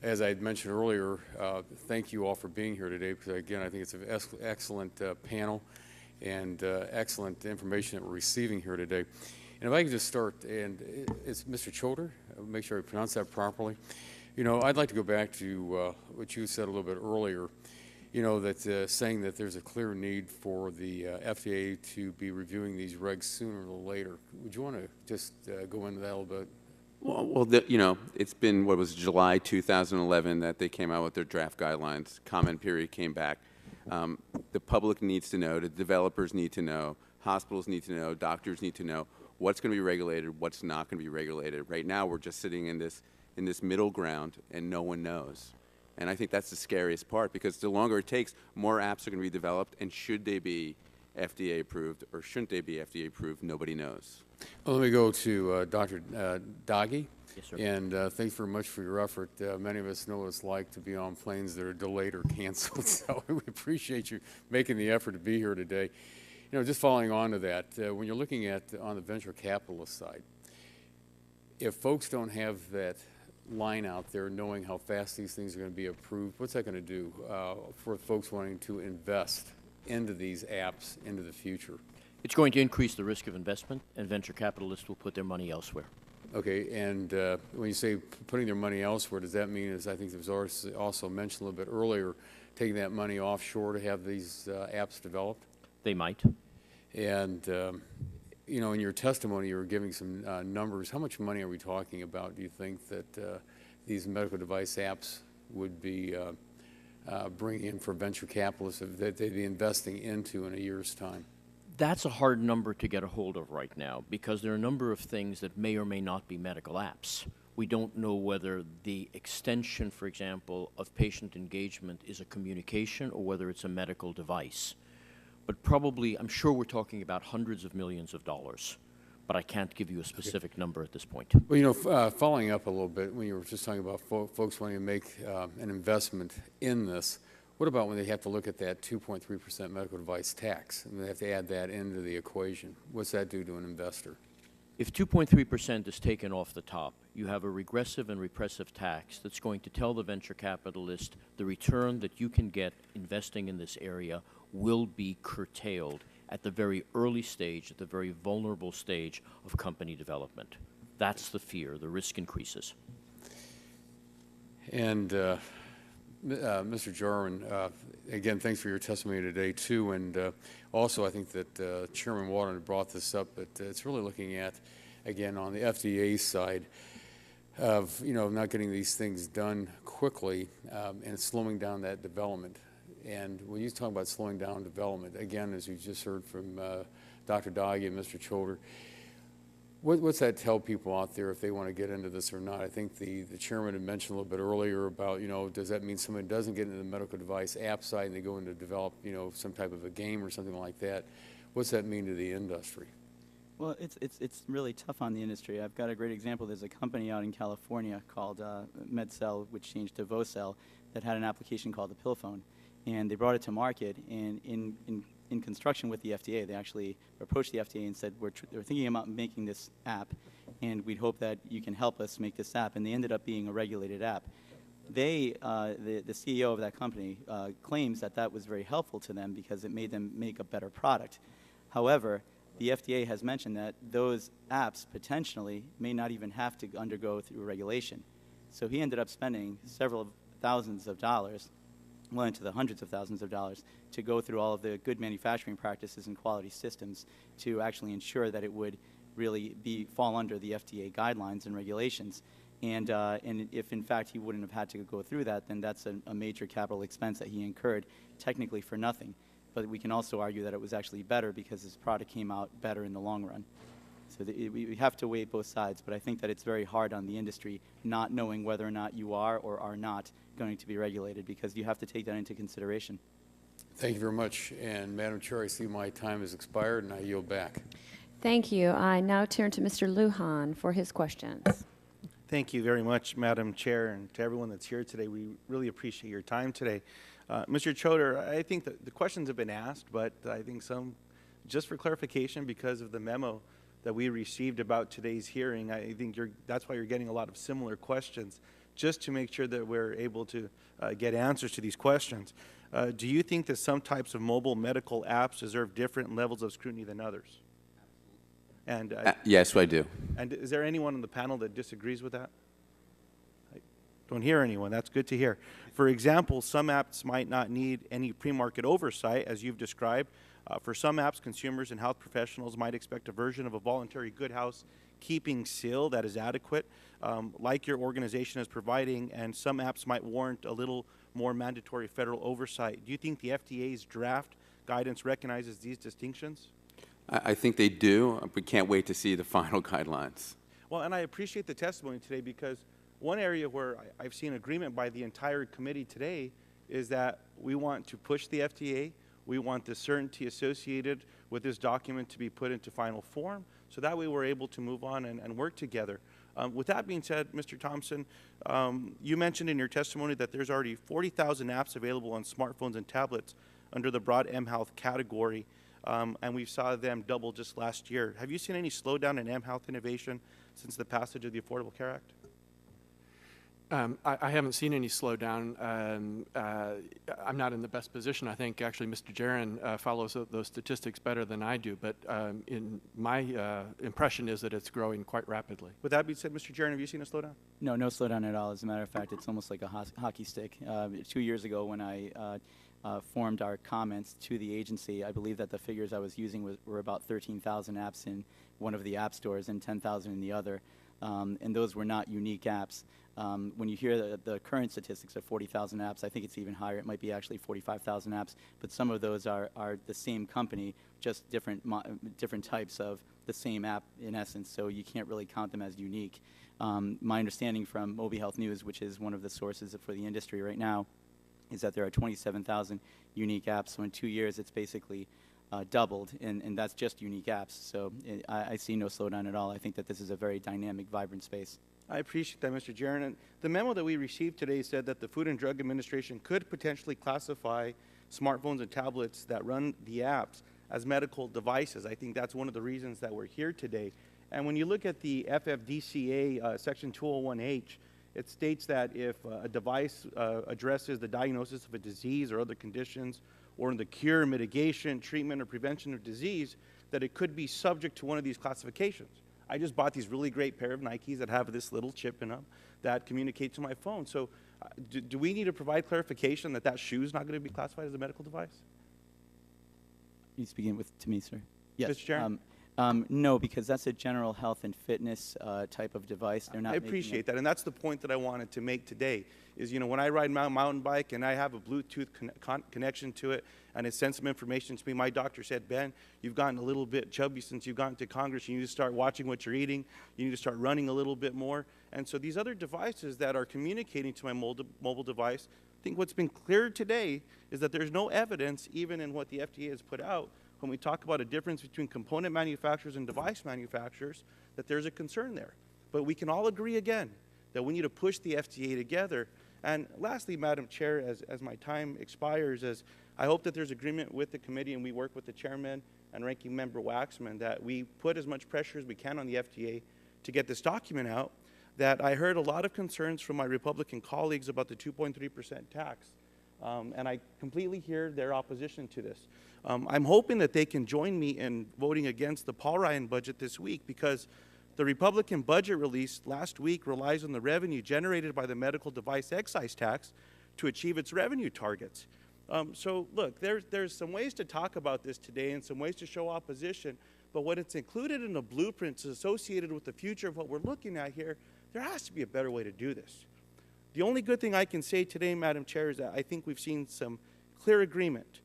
as I had mentioned earlier, thank you all for being here today, because again, I think it's an excellent panel and excellent information that we're receiving here today. And if I could just start, and it's Mr. Choder, make sure I pronounce that properly. You know, I'd like to go back to what you said a little bit earlier, you know, that saying that there's a clear need for the FDA to be reviewing these regs sooner or later. Would you want to just go into that a little bit? Well, you know, it's been, what was it, July 2011 that they came out with their draft guidelines. Comment period came back. The public needs to know, the developers need to know, hospitals need to know, doctors need to know what's going to be regulated, what's not going to be regulated. Right now, we're just sitting in this middle ground, and no one knows. And I think that's the scariest part, because the longer it takes, more apps are going to be developed, and should they be FDA approved or shouldn't they be FDA approved, nobody knows. Well, let me go to Dr. Daghi. Yes, sir. And thanks very much for your effort. Many of us know what it's like to be on planes that are delayed or canceled, so we appreciate you making the effort to be here today. You know, just following on to that, when you're looking at on the venture capitalist side, if folks don't have that line out there knowing how fast these things are going to be approved, what's that going to do for folks wanting to invest into these apps into the future? It's going to increase the risk of investment, and venture capitalists will put their money elsewhere. Okay, and when you say putting their money elsewhere, does that mean, as I think there was also mentioned a little bit earlier, taking that money offshore to have these apps developed? They might. And, you know, in your testimony, you were giving some numbers. How much money are we talking about, do you think, that these medical device apps would be bringing in for venture capitalists that they'd be investing into in a year's time? That's a hard number to get a hold of right now, because there are a number of things that may or may not be medical apps. We don't know whether the extension, for example, of patient engagement is a communication or whether it's a medical device. But probably, I'm sure we're talking about hundreds of millions of dollars, but I can't give you a specific number at this point. Well, you know, following up a little bit, when you were just talking about folks wanting to make an investment in this, what about when they have to look at that 2.3% medical device tax, and they have to add that into the equation? What's that do to an investor? If 2.3% is taken off the top, you have a regressive and repressive tax that's going to tell the venture capitalist the return that you can get investing in this area will be curtailed at the very early stage, at the very vulnerable stage of company development. That's the fear. The risk increases. And Mr. Jarwin, again, thanks for your testimony today, too. And also, I think that Chairman Walden had brought this up, but it's really looking at, again, on the FDA side of, you know, not getting these things done quickly and slowing down that development. And when you talk about slowing down development, again, as you just heard from Dr. Daghi and Mr. Choder, what's that tell people out there if they want to get into this or not? I think the chairman had mentioned a little bit earlier about, you know, does that mean someone doesn't get into the medical device app side and they go in to develop, you know, some type of a game or something like that? What's that mean to the industry? Well, it's really tough on the industry. I've got a great example. There's a company out in California called MedCell, which changed to Vocell, that had an application called the Pill Phone. And they brought it to market, and in construction with the FDA, they actually approached the FDA and said, we're thinking about making this app, and we'd hope that you can help us make this app. And they ended up being a regulated app. They, the CEO of that company, claims that that was very helpful to them because it made them make a better product. However, the FDA has mentioned that those apps potentially may not even have to undergo through regulation. So he ended up spending several thousands of dollars, well into the hundreds of thousands of dollars, to go through all of the good manufacturing practices and quality systems to actually ensure that it would really fall under the FDA guidelines and regulations. And if in fact he wouldn't have had to go through that, then that's a major capital expense that he incurred technically for nothing. But we can also argue that it was actually better because his product came out better in the long run. So we have to weigh both sides, but I think that it's very hard on the industry not knowing whether or not you are or are not going to be regulated, because you have to take that into consideration. Thank you very much. And Madam Chair, I see my time has expired, and I yield back. Thank you. I now turn to Mr. Lujan for his questions. Thank you very much, Madam Chair, and to everyone that's here today. We really appreciate your time today. Mr. Choder, I think that the questions have been asked, but I think some, just for clarification, because of the memo that we received about today's hearing, I think that's why you're getting a lot of similar questions, just to make sure that we're able to get answers to these questions. Do you think that some types of mobile medical apps deserve different levels of scrutiny than others? And yes, I do. And is there anyone on the panel that disagrees with that? I don't hear anyone. That's good to hear. For example, some apps might not need any pre-market oversight, as you've described. For some apps, consumers and health professionals might expect a version of a voluntary good housekeeping seal that is adequate, like your organization is providing, and some apps might warrant a little more mandatory federal oversight. Do you think the FDA's draft guidance recognizes these distinctions? I think they do. We can't wait to see the final guidelines. Well, and I appreciate the testimony today, because one area where I've seen agreement by the entire committee today is that we want to push the FDA. We want the certainty associated with this document to be put into final form, so that way we're able to move on and work together. With that being said, Mr. Thompson, you mentioned in your testimony that there's already 40,000 apps available on smartphones and tablets under the broad mHealth category, and we saw them double just last year. Have you seen any slowdown in mHealth innovation since the passage of the Affordable Care Act? I haven't seen any slowdown. I'm not in the best position. I think actually Mr. Jaron follows those statistics better than I do, but in my impression is that it's growing quite rapidly. With that being said, Mr. Jaron, have you seen a slowdown? No, no slowdown at all. As a matter of fact, it's almost like a hockey stick. 2 years ago, when I formed our comments to the agency, I believe that the figures I was using were about 13,000 apps in one of the app stores and 10,000 in the other, and those were not unique apps. When you hear the current statistics of 40,000 apps, I think it's even higher. It might be actually 45,000 apps, but some of those are the same company, just different types of the same app in essence, so you can't really count them as unique. My understanding from Moby Health News, which is one of the sources for the industry right now, is that there are 27,000 unique apps, so in 2 years it's basically doubled, and that's just unique apps. So I see no slowdown at all. I think that this is a very dynamic, vibrant space. I appreciate that, Mr. Jaron. And the memo that we received today said that the Food and Drug Administration could potentially classify smartphones and tablets that run the apps as medical devices. I think that's one of the reasons that we're here today. And when you look at the FFDCA Section 201H, it states that if a device addresses the diagnosis of a disease or other conditions, or in the cure, mitigation, treatment, or prevention of disease, that it could be subject to one of these classifications. I just bought these really great pair of Nikes that have this little chip in them that communicate to my phone. So do we need to provide clarification that that shoe is not going to be classified as a medical device? You speaking to me, sir? Yes. Mr. Chairman? No, because that's a general health and fitness type of device. They're not. I appreciate that, and that's the point that I wanted to make today. Is when I ride my mountain bike and I have a Bluetooth connection to it, and it sends some information to me. My doctor said, Ben, you've gotten a little bit chubby since you've gotten to Congress. You need to start watching what you're eating. You need to start running a little bit more. And so these other devices that are communicating to my mobile device, I think what's been clear today is that there's no evidence, even in what the FDA has put out, when we talk about a difference between component manufacturers and device manufacturers, that there's a concern there. But we can all agree again that we need to push the FDA together. And lastly, Madam Chair, as my time expires, I hope that there's agreement with the committee and we work with the chairman and ranking member Waxman that we put as much pressure as we can on the FDA to get this document out. That I heard a lot of concerns from my Republican colleagues about the 2.3% tax. And I completely hear their opposition to this. I'm hoping that they can join me in voting against the Paul Ryan budget this week, because the Republican budget released last week relies on the revenue generated by the medical device excise tax to achieve its revenue targets. So look, there's some ways to talk about this today and some ways to show opposition, but when it's included in the blueprints associated with the future of what we're looking at here, There has to be a better way to do this. The only good thing I can say today, Madam Chair, is that I think we've seen some clear agreement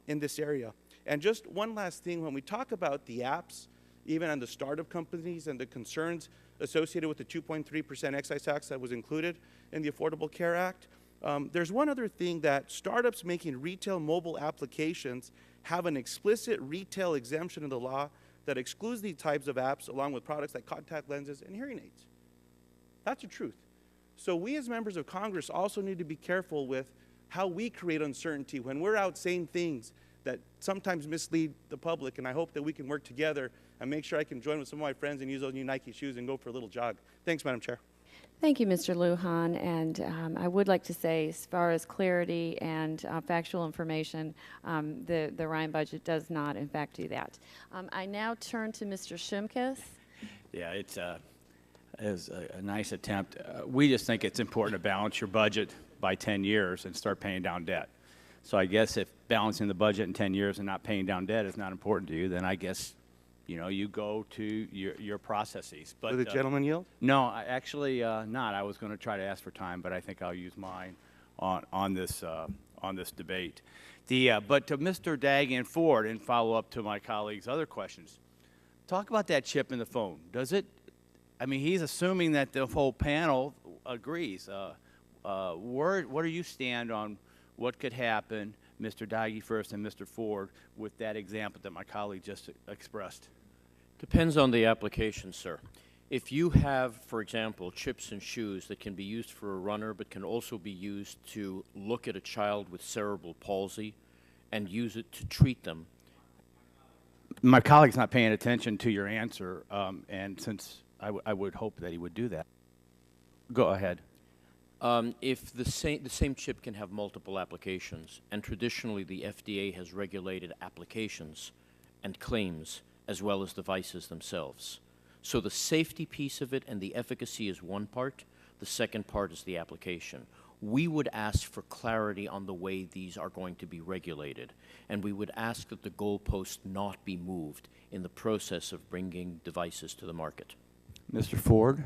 in this area. And just one last thing, when we talk about the apps, even on the startup companies and the concerns associated with the 2.3% excise tax that was included in the Affordable Care Act, there's one other thing, that startups making retail mobile applications have an explicit retail exemption in the law that excludes these types of apps along with products like contact lenses and hearing aids. That's the truth. So we as members of Congress also need to be careful with how we create uncertainty when we're out saying things that sometimes mislead the public, and I hope that we can work together and make sure I can join with some of my friends and use those new Nike shoes and go for a little jog. Thanks, Madam Chair. Thank you, Mr. Lujan. And I would like to say, as far as clarity and factual information, the Ryan budget does not, in fact, do that. I now turn to Mr. Shimkus. Yeah, it's a nice attempt. We just think it's important to balance your budget by 10 years and start paying down debt. So I guess if balancing the budget in 10 years and not paying down debt is not important to you, then I guess, you know, you go to your processes. But Will the gentleman yield? No, actually not. I was going to try to ask for time, but I think I'll use mine on this debate. But to Mr. Dagan Ford, and follow up to my colleagues' other questions, talk about that chip in the phone. Does it? I mean, he's assuming that the whole panel agrees. Where do you stand on what could happen, Mr. Daggy first and Mr. Ford, with that example that my colleague just expressed? Depends on the application, sir. If you have, for example, chips in shoes that can be used for a runner but can also be used to look at a child with cerebral palsy and use it to treat them. My colleague's not paying attention to your answer, and since I would hope that he would do that. Go ahead. If the same chip can have multiple applications, and traditionally the FDA has regulated applications and claims as well as devices themselves. So the safety piece of it and the efficacy is one part. The second part is the application. We would ask for clarity on the way these are going to be regulated, and we would ask that the goalpost not be moved in the process of bringing devices to the market. Mr. Ford?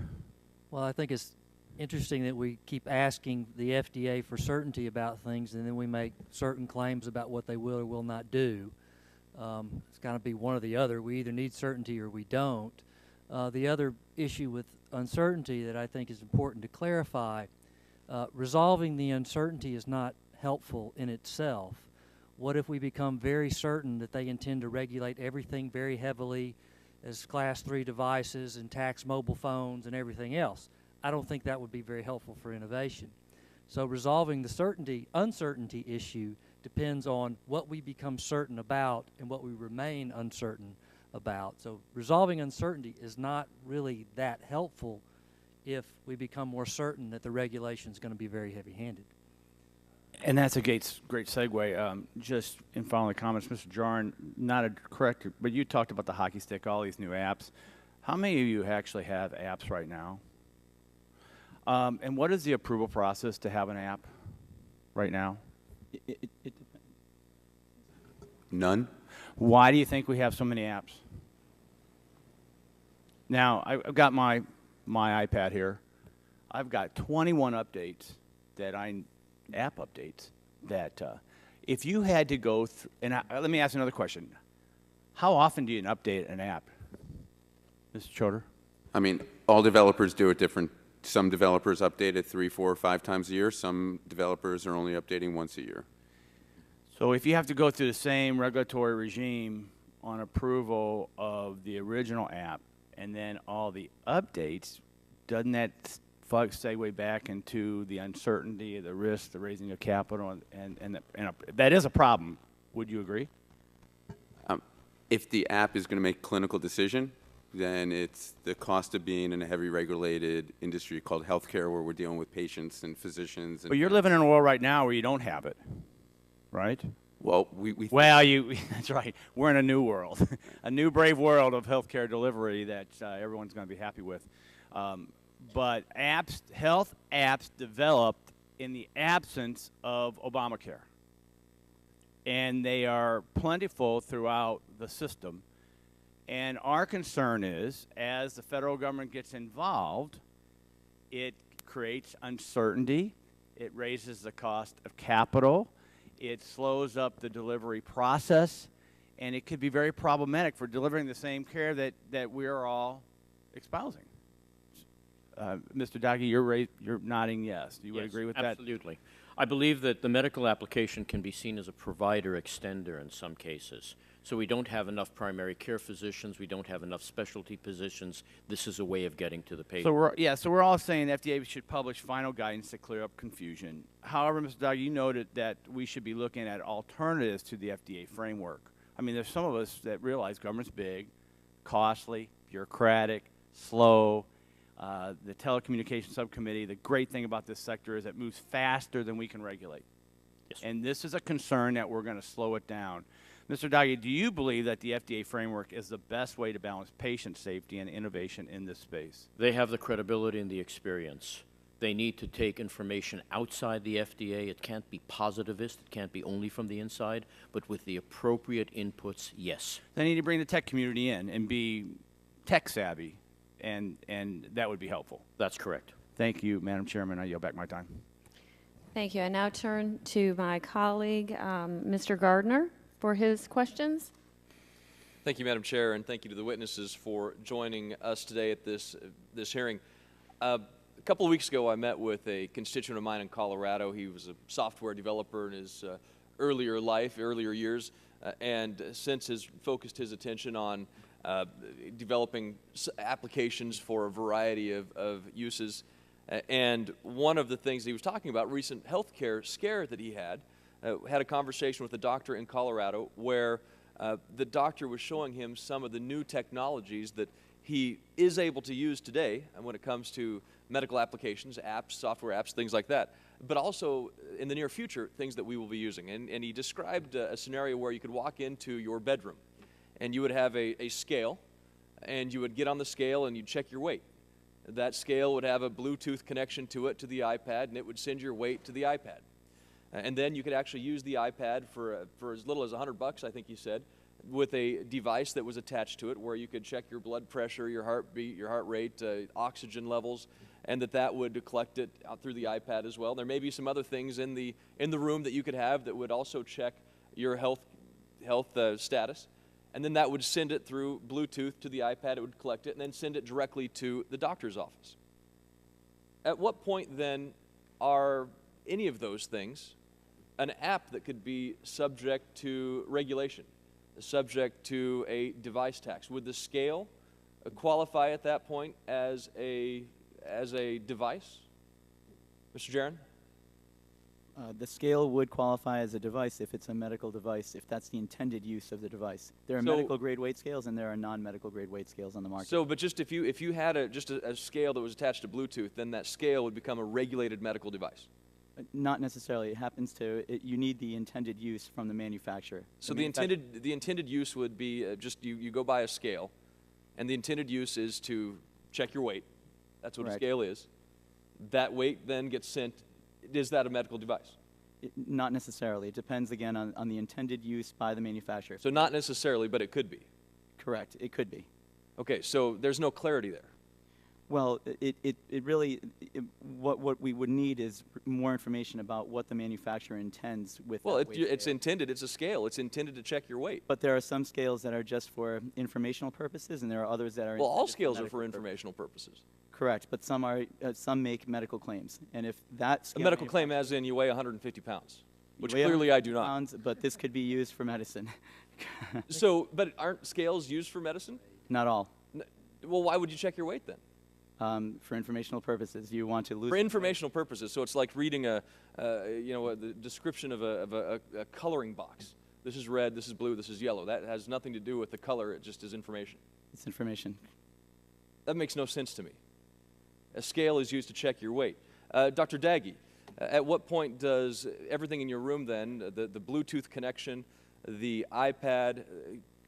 Well, I think it's interesting that we keep asking the FDA for certainty about things, and then we make certain claims about what they will or will not do. It's got to be one or the other. We either need certainty or we don't. The other issue with uncertainty that I think is important to clarify, resolving the uncertainty is not helpful in itself. What if we become very certain that they intend to regulate everything very heavily as Class 3 devices and tax mobile phones and everything else? I don't think that would be very helpful for innovation. So resolving the uncertainty issue depends on what we become certain about and what we remain uncertain about. So resolving uncertainty is not really that helpful if we become more certain that the regulation is going to be very heavy-handed. And that's a great segue. Just in following the comments, Mr. Jarin, not a correct, but you talked about the hockey stick, all these new apps. How many of you actually have apps right now? And what is the approval process to have an app right now? It None. Why do you think we have so many apps? Now, I've got my iPad here. I've got 21 updates app updates that if you had to go through, and let me ask another question. How often do you update an app? Mr. Choder? I mean, all developers do it different. Some developers update it 3, 4, or 5 times a year. Some developers are only updating once a year. So if you have to go through the same regulatory regime on approval of the original app and then all the updates, doesn't that segue back into the uncertainty, the risk, the raising of capital, and that is a problem? Would you agree? If the app is going to make a clinical decision, then it's the cost of being in a heavy regulated industry called healthcare, where we're dealing with patients and physicians. But you're living in a world right now where you don't have it, right? Well, that's right. We're in a new world, a new brave world of healthcare delivery that everyone's going to be happy with. But health apps developed in the absence of Obamacare. And they are plentiful throughout the system. And our concern is, as the federal government gets involved, It creates uncertainty. It raises the cost of capital. It slows up the delivery process. And it could be very problematic for delivering the same care that we are all espousing. Mr. Daggy, you're nodding yes. You would agree with that? Absolutely. I believe that the medical application can be seen as a provider extender in some cases. So we don't have enough primary care physicians. We don't have enough specialty positions. This is a way of getting to the patient. So we're all saying the FDA should publish final guidance to clear up confusion. However, Mr. Daggy, you noted that we should be looking at alternatives to the FDA framework. I mean, there's some of us that realize government's big, costly, bureaucratic, slow. The telecommunications subcommittee, the great thing about this sector is it moves faster than we can regulate. Yes. And this is a concern that we're going to slow it down. Mr. Daggy, do you believe that the FDA framework is the best way to balance patient safety and innovation in this space? They have the credibility and the experience. They need to take information outside the FDA. It can't be positivist. It can't be only from the inside. But with the appropriate inputs, yes. They need to bring the tech community in and be tech savvy, and that would be helpful. That's correct. Thank you, Madam Chairman. I yield back my time. Thank you. I now turn to my colleague, Mr. Gardner, for his questions. Thank you, Madam Chair, and thank you to the witnesses for joining us today at this hearing. A couple of weeks ago, I met with a constituent of mine in Colorado. He was a software developer in his earlier years, and since has focused his attention on developing applications for a variety of uses. And one of the things he was talking about, recent healthcare scare that he had a conversation with a doctor in Colorado where the doctor was showing him some of the new technologies that he is able to use today when it comes to medical applications, apps, software apps, things like that, but also in the near future, things that we will be using. And he described a scenario where you could walk into your bedroom and you would have a scale, and you would get on the scale and you'd check your weight. That scale would have a Bluetooth connection to it, to the iPad, and it would send your weight to the iPad. And then you could actually use the iPad for as little as $100, I think you said, with a device that was attached to it where you could check your blood pressure, your heartbeat, your heart rate, oxygen levels, and that would collect it out through the iPad as well. There may be some other things in the room that you could have that would also check your health status. And then that would send it through Bluetooth to the iPad. It would collect it and then send it directly to the doctor's office. At what point then are any of those things an app that could be subject to regulation, subject to a device tax? Would the scale qualify at that point as a device? Mr. Jaron? The scale would qualify as a device if it's a medical device, if that's the intended use of the device. There are medical grade weight scales and there are non-medical grade weight scales on the market. So, but just if you had a scale that was attached to Bluetooth, then that scale would become a regulated medical device. Not necessarily. It happens to, you need the intended use from the manufacturer. So the intended use would be just you go buy a scale, and the intended use is to check your weight. That's what a scale is. That weight then gets sent. Is that a medical device? Not necessarily. It depends, again, on the intended use by the manufacturer. So not necessarily, but it could be. Correct. It could be. Okay, so there's no clarity there. Well, what we would need is more information about what the manufacturer intends with Well, that weight it's scale. intended, it's a scale. It's intended to check your weight. But there are some scales that are just for informational purposes, and there are others that are Well, all intended scales are medical for informational purposes. Correct, but some make medical claims, and if that A scale medical claim as in you weigh 150 pounds, which weigh clearly I do not. pounds, but this could be used for medicine. So, but aren't scales used for medicine? Not all. Well, why would you check your weight then? For informational purposes, you want to lose. For informational purposes, so it's like reading the description of a coloring box. This is red, this is blue, this is yellow. That has nothing to do with the color, it just is information. It's information. That makes no sense to me. A scale is used to check your weight. Dr. Daggy, at what point does everything in your room then, the Bluetooth connection, the iPad,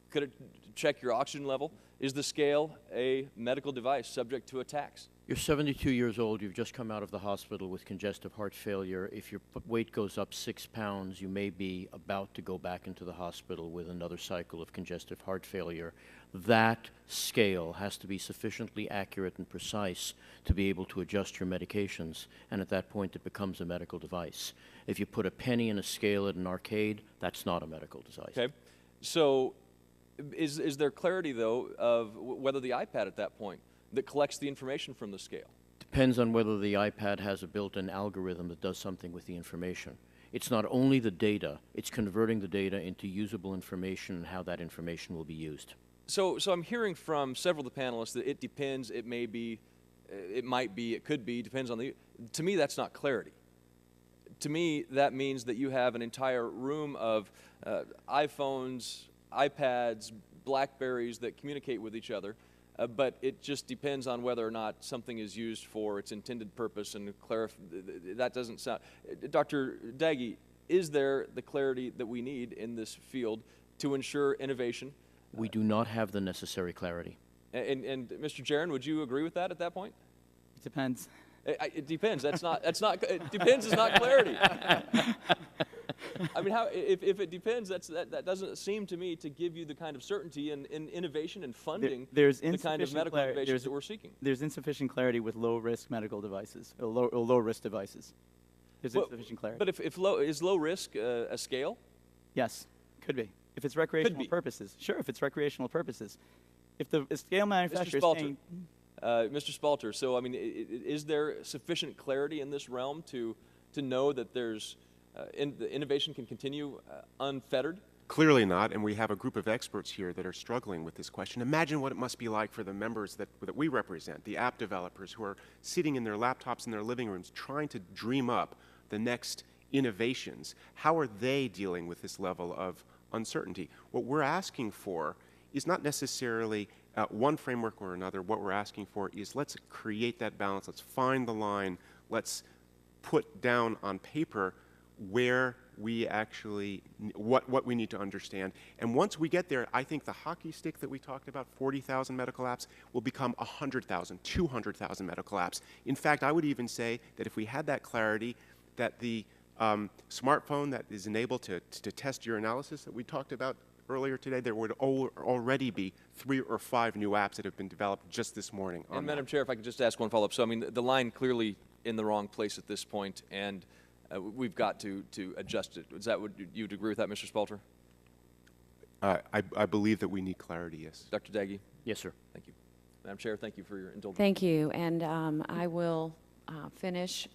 could it check your oxygen level? Is the scale a medical device subject to a tax? You're 72 years old, you've just come out of the hospital with congestive heart failure. If your weight goes up 6 pounds, you may be about to go back into the hospital with another cycle of congestive heart failure. That scale has to be sufficiently accurate and precise to be able to adjust your medications, and at that point it becomes a medical device. If you put a penny in a scale at an arcade, that's not a medical device. Okay. So is there clarity, though, of whether the iPad at that point that collects the information from the scale? Depends on whether the iPad has a built-in algorithm that does something with the information. It's not only the data, it's converting the data into usable information and how that information will be used. So I'm hearing from several of the panelists that it depends, it may be, it might be, it could be, depends on the, to me that's not clarity. To me that means that you have an entire room of iPhones, iPads, BlackBerries that communicate with each other, but it just depends on whether or not something is used for its intended purpose, and that doesn't sound. Dr. Daggy, is there the clarity that we need in this field to ensure innovation? We do not have the necessary clarity. And Mr. Jaron, would you agree with that at that point? It depends. It depends. That's not. It depends is not clarity. I mean, if it depends, that doesn't seem to me to give you the kind of certainty in innovation and funding There's the kind of medical innovations that we're seeking. There's insufficient clarity with low-risk medical devices, or low-risk devices. There's insufficient clarity. But if low risk a scale? Yes, could be. If it's recreational purposes. Sure, if it's recreational purposes. If the scale manufacturer is saying... Mr. Spalter, so I mean, is there sufficient clarity in this realm to know that there's the innovation can continue unfettered? Clearly not, and we have a group of experts here that are struggling with this question. Imagine what it must be like for the members that we represent, the app developers who are sitting in their laptops in their living rooms trying to dream up the next innovations. How are they dealing with this level of uncertainty? What we're asking for is not necessarily one framework or another. What we're asking for is let's create that balance, let's find the line, let's put down on paper where we actually, what we need to understand. And once we get there, I think the hockey stick that we talked about, 40,000 medical apps, will become 100,000, 200,000 medical apps. In fact, I would even say that if we had that clarity, that the smartphone that is enabled to test your analysis that we talked about earlier today, there would already be 3 or 5 new apps that have been developed just this morning. And Madam Chair, if I could just ask one follow-up. So, I mean, the line clearly in the wrong place at this point, and we've got to adjust it. Is that what you'd agree with that, Mr. Spalter? I believe that we need clarity, yes. Dr. Daggy? Yes, sir. Thank you. Madam Chair, thank you for your indulgence. Thank you, and I will finish.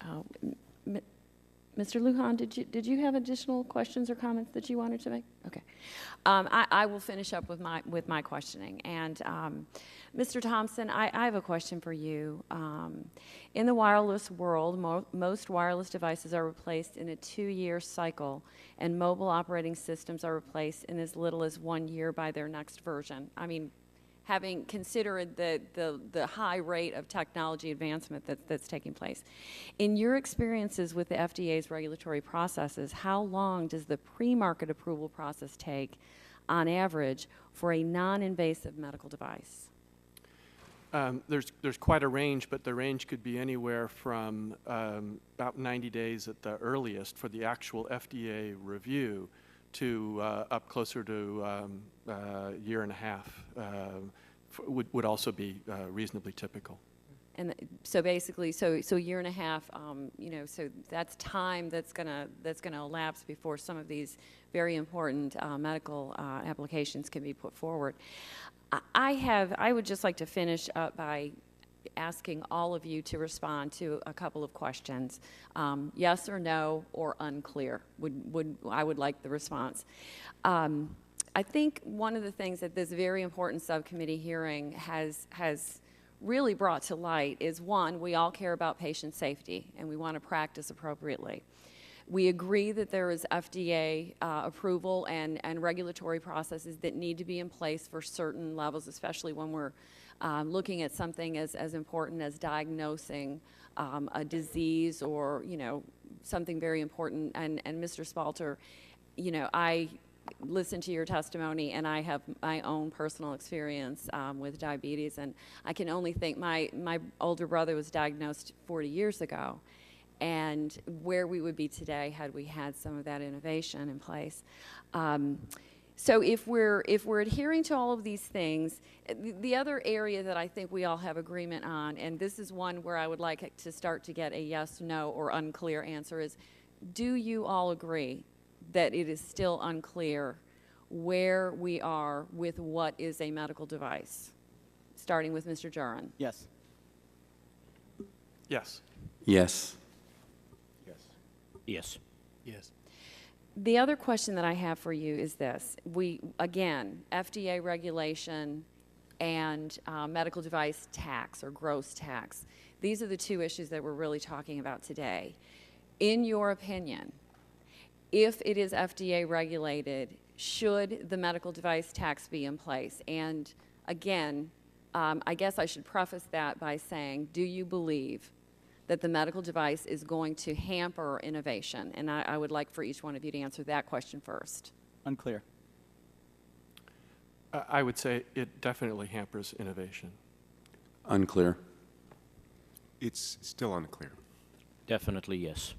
Mr. Lujan, did you have additional questions or comments that you wanted to make? Okay, I will finish up with my questioning. And Mr. Thompson, I have a question for you. In the wireless world, most wireless devices are replaced in a 2-year cycle, and mobile operating systems are replaced in as little as 1 year by their next version. I mean, having considered the high rate of technology advancement that's taking place. In your experiences with the FDA's regulatory processes, how long does the pre-market approval process take, on average, for a non-invasive medical device? There's quite a range, but the range could be anywhere from about 90 days at the earliest for the actual FDA review to up closer to a year and a half would also be reasonably typical. And so basically, so a year and a half, you know, so that's time that's gonna elapse before some of these very important medical applications can be put forward. I would just like to finish up by asking all of you to respond to a couple of questions. Yes or no or unclear. I would like the response. I think one of the things that this very important subcommittee hearing has really brought to light is, one, we all care about patient safety and we want to practice appropriately. We agree that there is FDA approval and regulatory processes that need to be in place for certain levels, especially when we're looking at something as important as diagnosing a disease or, you know, something very important. And Mr. Spalter, you know, I listened to your testimony, and I have my own personal experience with diabetes, and I can only think my older brother was diagnosed 40 years ago, and where we would be today had we had some of that innovation in place. So if we're adhering to all of these things, the other area that I think we all have agreement on, and this is one where I would like to start to get a yes, no, or unclear answer, is do you all agree that it is still unclear where we are with what is a medical device? Starting with Mr. Jurin. Yes. Yes. Yes. Yes. Yes. The other question that I have for you is this. Again, FDA regulation and medical device tax or gross tax. These are the two issues that we're really talking about today. In your opinion, if it is FDA regulated, should the medical device tax be in place? And again, I guess I should preface that by saying, do you believe that the medical device is going to hamper innovation? And I would like for each one of you to answer that question first. Unclear. I would say it definitely hampers innovation. Unclear. It's still unclear. Definitely yes.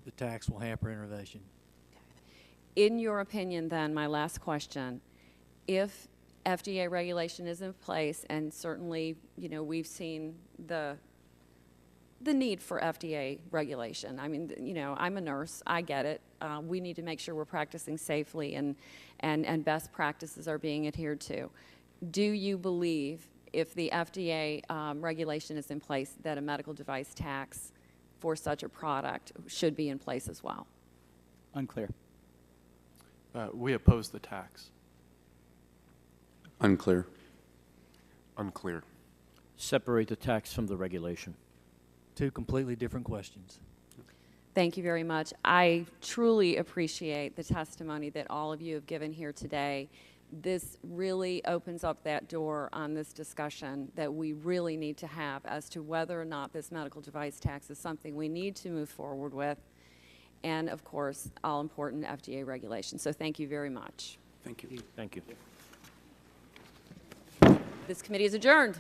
The tax will hamper innovation. In your opinion, then, my last question, if FDA regulation is in place, and certainly, you know, we've seen the need for FDA regulation. I mean, you know, I'm a nurse. I get it. We need to make sure we're practicing safely and best practices are being adhered to. Do you believe if the FDA regulation is in place that a medical device tax for such a product should be in place as well? Unclear. We oppose the tax. Unclear. Unclear. Separate the tax from the regulation. Two completely different questions. Thank you very much. I truly appreciate the testimony that all of you have given here today. This really opens up that door on this discussion that we really need to have as to whether or not this medical device tax is something we need to move forward with, and of course, all important FDA regulations. So thank you very much. Thank you. Thank you. This committee is adjourned.